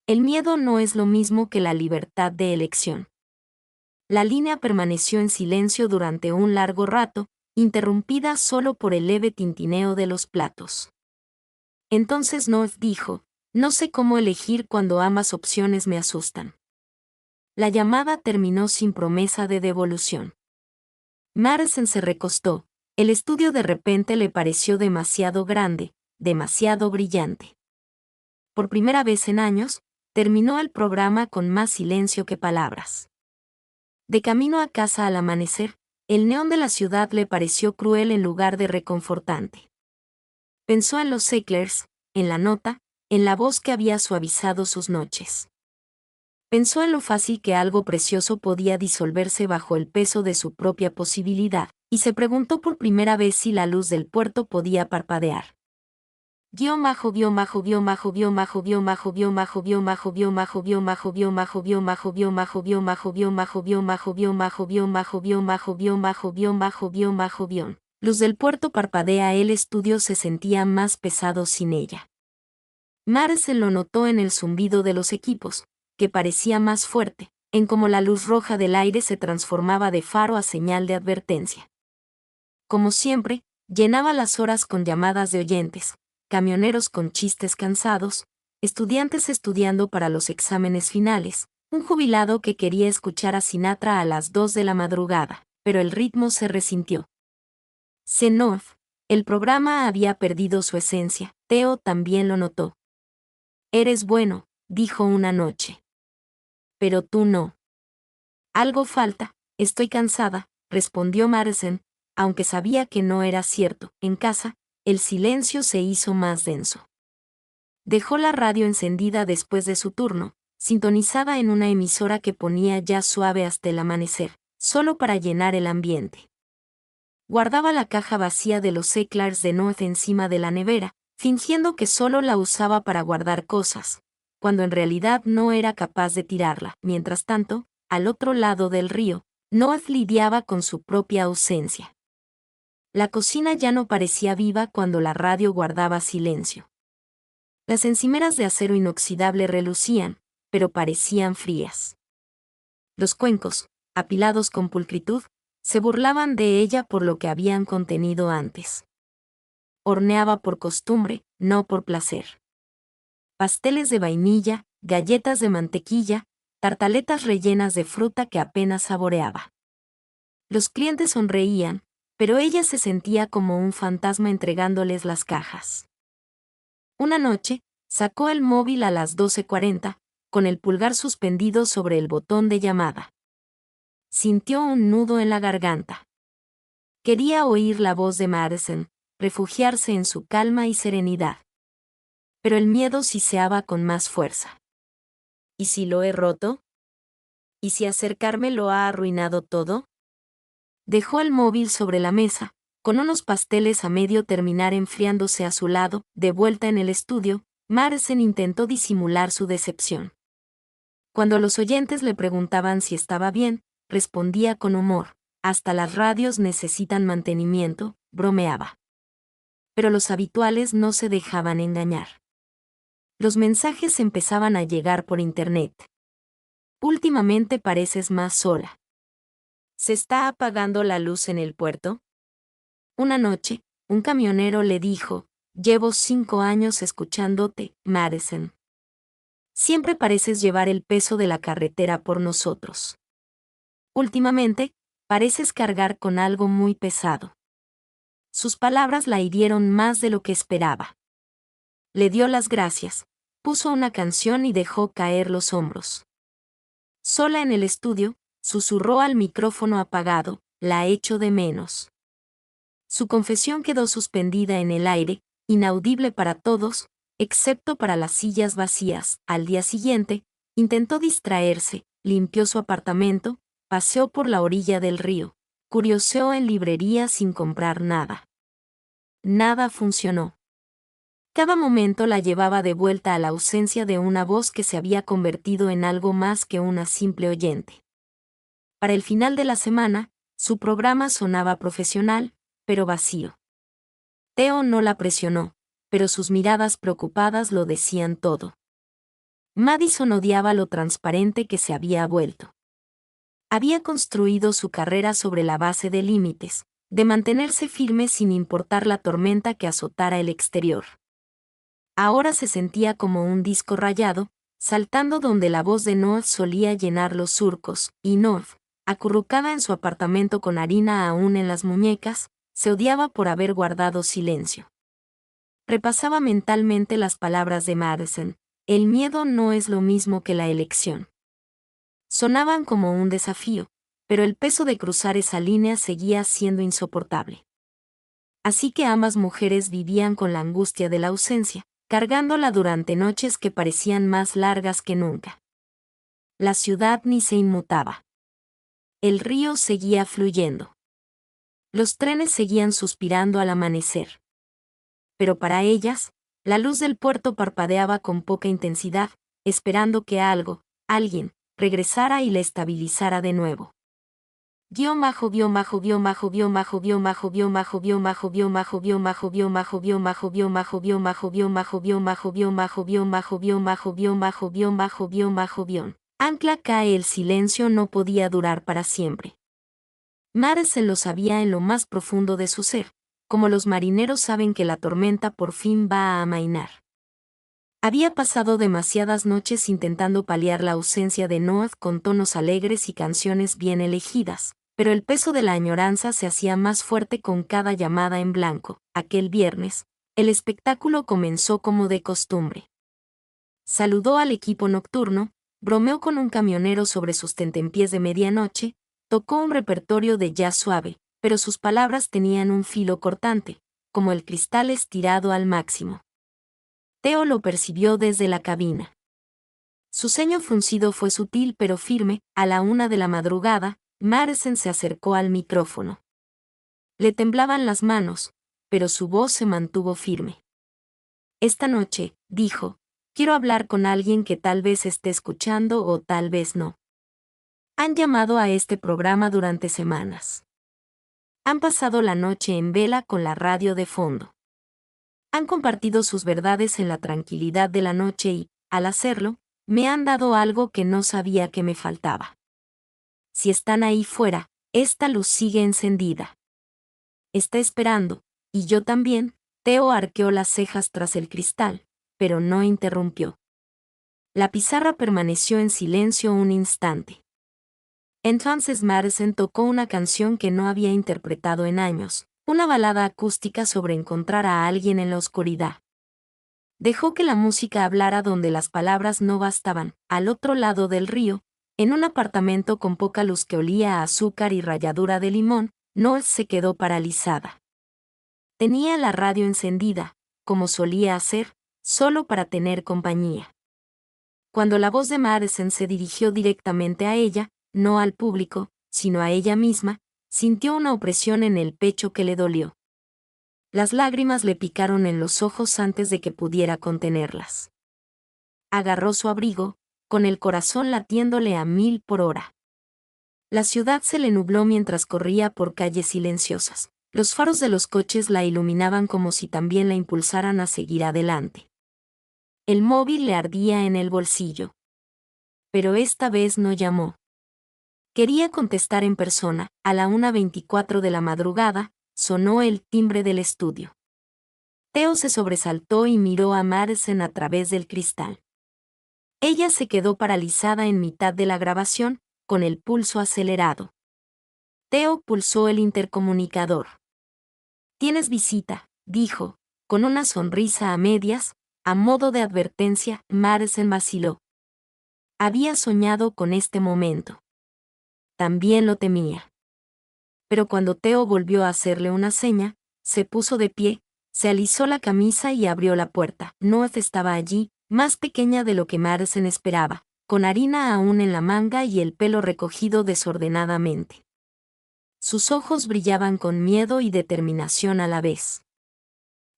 El miedo no es lo mismo que la libertad de elección. La línea permaneció en silencio durante un largo rato, interrumpida solo por el leve tintineo de los platos. Entonces North dijo, no sé cómo elegir cuando ambas opciones me asustan. La llamada terminó sin promesa de devolución. Madison se recostó. El estudio de repente le pareció demasiado grande, demasiado brillante. Por primera vez en años, terminó el programa con más silencio que palabras. De camino a casa al amanecer, el neón de la ciudad le pareció cruel en lugar de reconfortante. Pensó en los Eclairs, en la nota, en la voz que había suavizado sus noches. Pensó en lo fácil que algo precioso podía disolverse bajo el peso de su propia posibilidad, y se preguntó por primera vez si la luz del puerto podía parpadear. Luz del puerto parpadea. El estudio se sentía más pesado sin ella. Madison lo notó en el zumbido de los equipos, que parecía más fuerte, en cómo la luz roja del aire se transformaba de faro a señal de advertencia. Como siempre, llenaba las horas con llamadas de oyentes, camioneros con chistes cansados, estudiantes estudiando para los exámenes finales, un jubilado que quería escuchar a Sinatra a las 2 de la madrugada, pero el ritmo se resintió. North, el programa había perdido su esencia. Theo también lo notó. Eres bueno, dijo una noche. pero tú no. Algo falta, estoy cansada, respondió Madison, aunque sabía que no era cierto. En casa, el silencio se hizo más denso. Dejó la radio encendida después de su turno, sintonizada en una emisora que ponía jazz suave hasta el amanecer, solo para llenar el ambiente. Guardaba la caja vacía de los Eclairs de North encima de la nevera, fingiendo que solo la usaba para guardar cosas, cuando en realidad no era capaz de tirarla. Mientras tanto, al otro lado del río, North lidiaba con su propia ausencia. La cocina ya no parecía viva cuando la radio guardaba silencio. Las encimeras de acero inoxidable relucían, pero parecían frías. Los cuencos, apilados con pulcritud, se burlaban de ella por lo que habían contenido antes. Horneaba por costumbre, no por placer. Pasteles de vainilla, galletas de mantequilla, tartaletas rellenas de fruta que apenas saboreaba. Los clientes sonreían, pero ella se sentía como un fantasma entregándoles las cajas. Una noche, sacó el móvil a las 12:40, con el pulgar suspendido sobre el botón de llamada. Sintió un nudo en la garganta. Quería oír la voz de Madison, refugiarse en su calma y serenidad. Pero el miedo siseaba con más fuerza. ¿Y si lo he roto? ¿Y si acercarme lo ha arruinado todo? Dejó el móvil sobre la mesa, con unos pasteles a medio terminar enfriándose a su lado. De vuelta en el estudio, Madison intentó disimular su decepción. Cuando los oyentes le preguntaban si estaba bien, respondía con humor: hasta las radios necesitan mantenimiento, bromeaba. Pero los habituales no se dejaban engañar. Los mensajes empezaban a llegar por internet. Últimamente pareces más sola. ¿Se está apagando la luz en el puerto? Una noche, un camionero le dijo: llevo 5 años escuchándote, Madison. Siempre pareces llevar el peso de la carretera por nosotros. Últimamente, pareces cargar con algo muy pesado. Sus palabras la hirieron más de lo que esperaba. Le dio las gracias, puso una canción y dejó caer los hombros. Sola en el estudio, susurró al micrófono apagado: la echo de menos. Su confesión quedó suspendida en el aire, inaudible para todos, excepto para las sillas vacías. Al día siguiente, intentó distraerse, limpió su apartamento, paseó por la orilla del río, curioseó en librerías sin comprar nada. Nada funcionó. Cada momento la llevaba de vuelta a la ausencia de una voz que se había convertido en algo más que una simple oyente. Para el final de la semana, su programa sonaba profesional, pero vacío. Theo no la presionó, pero sus miradas preocupadas lo decían todo. Madison odiaba lo transparente que se había vuelto. Había construido su carrera sobre la base de límites, de mantenerse firme sin importar la tormenta que azotara el exterior. Ahora se sentía como un disco rayado, saltando donde la voz de North solía llenar los surcos, y North, acurrucada en su apartamento con harina aún en las muñecas, se odiaba por haber guardado silencio. Repasaba mentalmente las palabras de Madison: el miedo no es lo mismo que la elección. Sonaban como un desafío, pero el peso de cruzar esa línea seguía siendo insoportable. Así que ambas mujeres vivían con la angustia de la ausencia, cargándola durante noches que parecían más largas que nunca. La ciudad ni se inmutaba. El río seguía fluyendo. Los trenes seguían suspirando al amanecer. Pero para ellas, la luz del puerto parpadeaba con poca intensidad, esperando que alguien, regresara y la estabilizara de nuevo. Ancla cae. El silencio no podía durar para siempre. Madison lo sabía en lo más profundo de su ser, como los marineros saben que la tormenta por fin va a amainar. Había pasado demasiadas noches intentando paliar la ausencia de North con tonos alegres y canciones bien elegidas, pero el peso de la añoranza se hacía más fuerte con cada llamada en blanco. Aquel viernes, el espectáculo comenzó como de costumbre. Saludó al equipo nocturno, bromeó con un camionero sobre sus tentempiés de medianoche, tocó un repertorio de jazz suave, pero sus palabras tenían un filo cortante, como el cristal estirado al máximo. Theo lo percibió desde la cabina. Su ceño fruncido fue sutil pero firme. A la 1 de la madrugada, Madison se acercó al micrófono. Le temblaban las manos, pero su voz se mantuvo firme. Esta noche, dijo, quiero hablar con alguien que tal vez esté escuchando o tal vez no. Han llamado a este programa durante semanas. Han pasado la noche en vela con la radio de fondo. Han compartido sus verdades en la tranquilidad de la noche y, al hacerlo, me han dado algo que no sabía que me faltaba. Si están ahí fuera, esta luz sigue encendida. Está esperando, y yo también. Theo arqueó las cejas tras el cristal, pero no interrumpió. La pizarra permaneció en silencio un instante. Entonces Madison tocó una canción que no había interpretado en años, una balada acústica sobre encontrar a alguien en la oscuridad. Dejó que la música hablara donde las palabras no bastaban, al otro lado del río, en un apartamento con poca luz que olía a azúcar y ralladura de limón. Noel se quedó paralizada. Tenía la radio encendida, como solía hacer, solo para tener compañía. Cuando la voz de Madison se dirigió directamente a ella, no al público, sino a ella misma, sintió una opresión en el pecho que le dolió. Las lágrimas le picaron en los ojos antes de que pudiera contenerlas. Agarró su abrigo, con el corazón latiéndole a 1000 por hora. La ciudad se le nubló mientras corría por calles silenciosas. Los faros de los coches la iluminaban como si también la impulsaran a seguir adelante. El móvil le ardía en el bolsillo. Pero esta vez no llamó. Quería contestar en persona. A la 1:24 de la madrugada, sonó el timbre del estudio. Theo se sobresaltó y miró a Madison a través del cristal. Ella se quedó paralizada en mitad de la grabación, con el pulso acelerado. Theo pulsó el intercomunicador. «Tienes visita», dijo, con una sonrisa a medias, a modo de advertencia. Madison vaciló. Había soñado con este momento. También lo temía. Pero cuando Theo volvió a hacerle una seña, se puso de pie, se alisó la camisa y abrió la puerta. Noel estaba allí, más pequeña de lo que Madison esperaba, con harina aún en la manga y el pelo recogido desordenadamente. Sus ojos brillaban con miedo y determinación a la vez.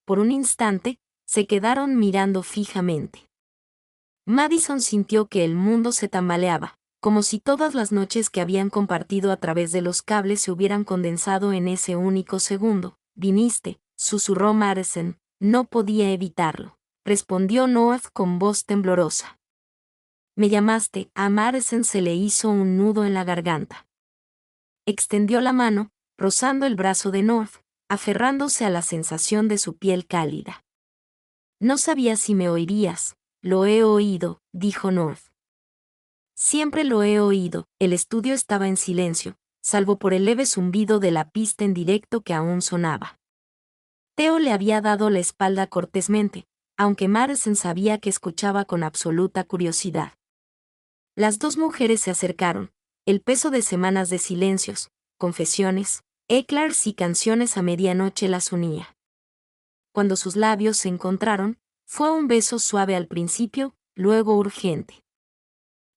Por un instante, se quedaron mirando fijamente. Madison sintió que el mundo se tambaleaba, como si todas las noches que habían compartido a través de los cables se hubieran condensado en ese único segundo. «Viniste», susurró Madison. «No podía evitarlo», respondió Noel con voz temblorosa. «Me llamaste». A Madison se le hizo un nudo en la garganta. Extendió la mano, rozando el brazo de Noel, aferrándose a la sensación de su piel cálida. «No sabía si me oirías». «Lo he oído», dijo Noel. «Siempre lo he oído». El estudio estaba en silencio, salvo por el leve zumbido de la pista en directo que aún sonaba. Theo le había dado la espalda cortésmente, aunque Madison sabía que escuchaba con absoluta curiosidad. Las dos mujeres se acercaron. El peso de semanas de silencios, confesiones, éclairs y canciones a medianoche las unía. Cuando sus labios se encontraron, fue un beso suave al principio, luego urgente.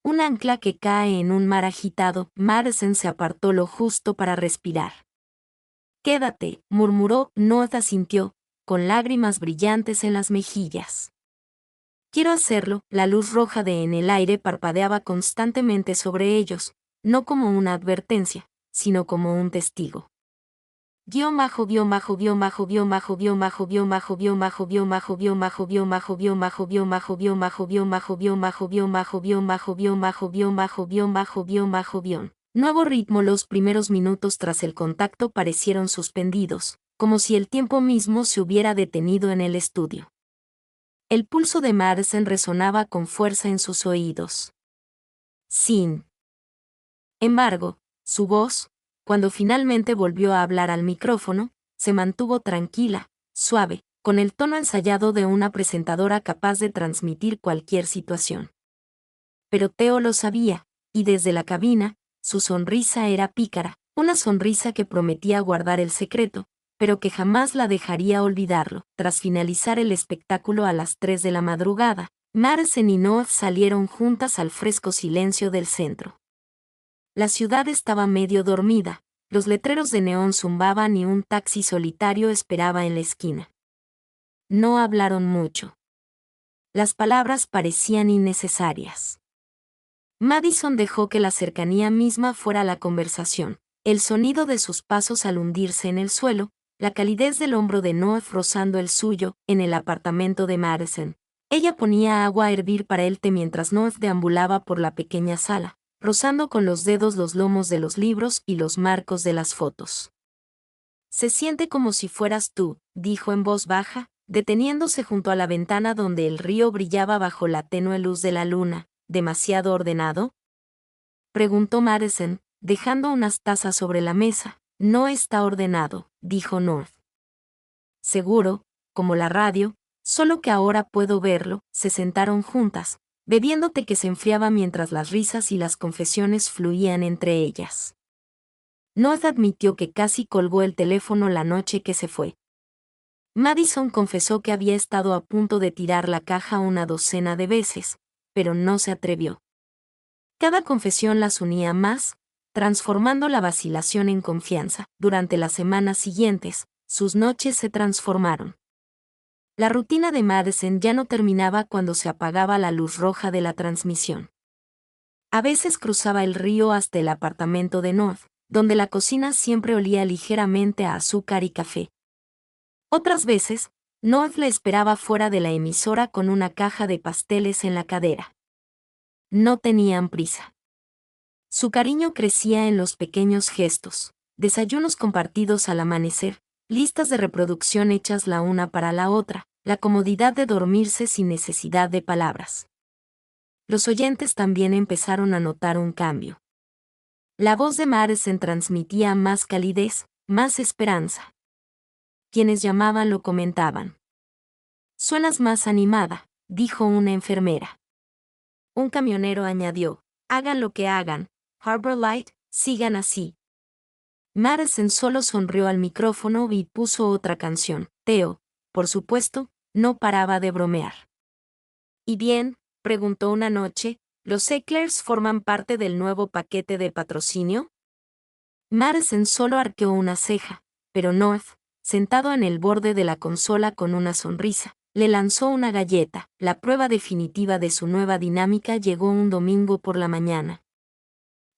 Un ancla que cae en un mar agitado. Madison se apartó lo justo para respirar. «Quédate», murmuró. Noel asintió, con lágrimas brillantes en las mejillas. «Quiero hacerlo». La luz roja en el aire parpadeaba constantemente sobre ellos, no como una advertencia, sino como un testigo. Nuevo ritmo. Los primeros minutos tras el contacto parecieron suspendidos, como si el tiempo mismo se hubiera detenido en el estudio. El pulso de Madison resonaba con fuerza en sus oídos. Sin embargo, su voz, cuando finalmente volvió a hablar al micrófono, se mantuvo tranquila, suave, con el tono ensayado de una presentadora capaz de transmitir cualquier situación. Pero Theo lo sabía, y desde la cabina, su sonrisa era pícara, una sonrisa que prometía guardar el secreto, pero que jamás la dejaría olvidarlo. Tras finalizar el espectáculo a las 3 de la madrugada, Madison y Noah salieron juntas al fresco silencio del centro. La ciudad estaba medio dormida, los letreros de neón zumbaban y un taxi solitario esperaba en la esquina. No hablaron mucho. Las palabras parecían innecesarias. Madison dejó que la cercanía misma fuera la conversación, el sonido de sus pasos al hundirse en el suelo, la calidez del hombro de Noah rozando el suyo, en el apartamento de Madison. Ella ponía agua a hervir para el té mientras Noah deambulaba por la pequeña sala, rozando con los dedos los lomos de los libros y los marcos de las fotos. Se siente como si fueras tú, dijo en voz baja, deteniéndose junto a la ventana donde el río brillaba bajo la tenue luz de la luna. ¿Demasiado ordenado?, preguntó Madison, dejando unas tazas sobre la mesa. No está ordenado, dijo North. Seguro, como la radio, solo que ahora puedo verlo. Se sentaron juntas, bebiendo té que se enfriaba mientras las risas y las confesiones fluían entre ellas. North admitió que casi colgó el teléfono la noche que se fue. Madison confesó que había estado a punto de tirar la caja una docena de veces, pero no se atrevió. Cada confesión las unía más, transformando la vacilación en confianza. Durante las semanas siguientes, sus noches se transformaron. La rutina de Madison ya no terminaba cuando se apagaba la luz roja de la transmisión. A veces cruzaba el río hasta el apartamento de North, donde la cocina siempre olía ligeramente a azúcar y café. Otras veces, North le esperaba fuera de la emisora con una caja de pasteles en la cadera. No tenían prisa. Su cariño crecía en los pequeños gestos, desayunos compartidos al amanecer, listas de reproducción hechas la una para la otra, la comodidad de dormirse sin necesidad de palabras. Los oyentes también empezaron a notar un cambio. La voz de Madison transmitía más calidez, más esperanza. Quienes llamaban lo comentaban. «Suenas más animada», dijo una enfermera. Un camionero añadió, «Hagan lo que hagan, Harbor Light, sigan así». Madison solo sonrió al micrófono y puso otra canción. Theo, por supuesto, no paraba de bromear. «¿Y bien?», preguntó una noche, ¿los Eclairs forman parte del nuevo paquete de patrocinio? Madison solo arqueó una ceja, pero North, sentado en el borde de la consola con una sonrisa, le lanzó una galleta. La prueba definitiva de su nueva dinámica llegó un domingo por la mañana.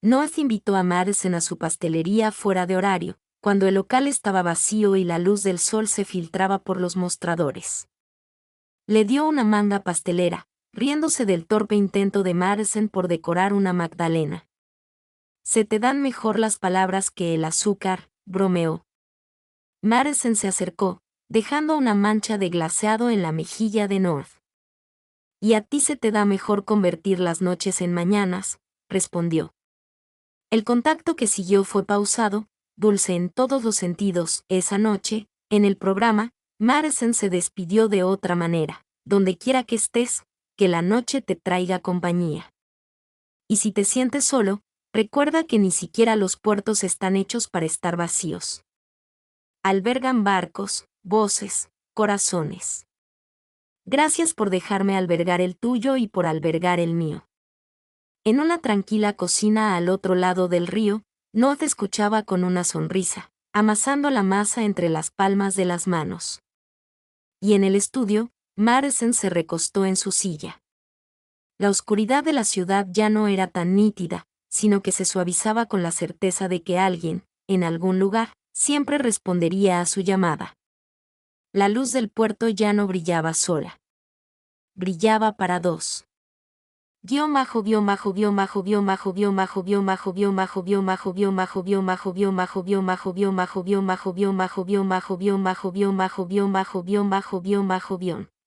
North invitó a Madison a su pastelería fuera de horario, cuando el local estaba vacío y la luz del sol se filtraba por los mostradores. Le dio una manga pastelera, riéndose del torpe intento de Madison por decorar una magdalena. «Se te dan mejor las palabras que el azúcar», bromeó. Madison se acercó, dejando una mancha de glaseado en la mejilla de North. «Y a ti se te da mejor convertir las noches en mañanas», respondió. El contacto que siguió fue pausado, dulce en todos los sentidos. Esa noche, en el programa, Madison se despidió de otra manera. «Donde quiera que estés, que la noche te traiga compañía. Y si te sientes solo, recuerda que ni siquiera los puertos están hechos para estar vacíos. Albergan barcos, voces, corazones. Gracias por dejarme albergar el tuyo y por albergar el mío». En una tranquila cocina al otro lado del río, North escuchaba con una sonrisa, amasando la masa entre las palmas de las manos. Y en el estudio, Madison se recostó en su silla. La oscuridad de la ciudad ya no era tan nítida, sino que se suavizaba con la certeza de que alguien, en algún lugar, siempre respondería a su llamada. La luz del puerto ya no brillaba sola. Brillaba para dos.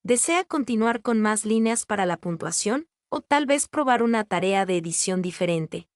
¿Desea continuar con más líneas para la puntuación? O tal vez probar una tarea de edición diferente.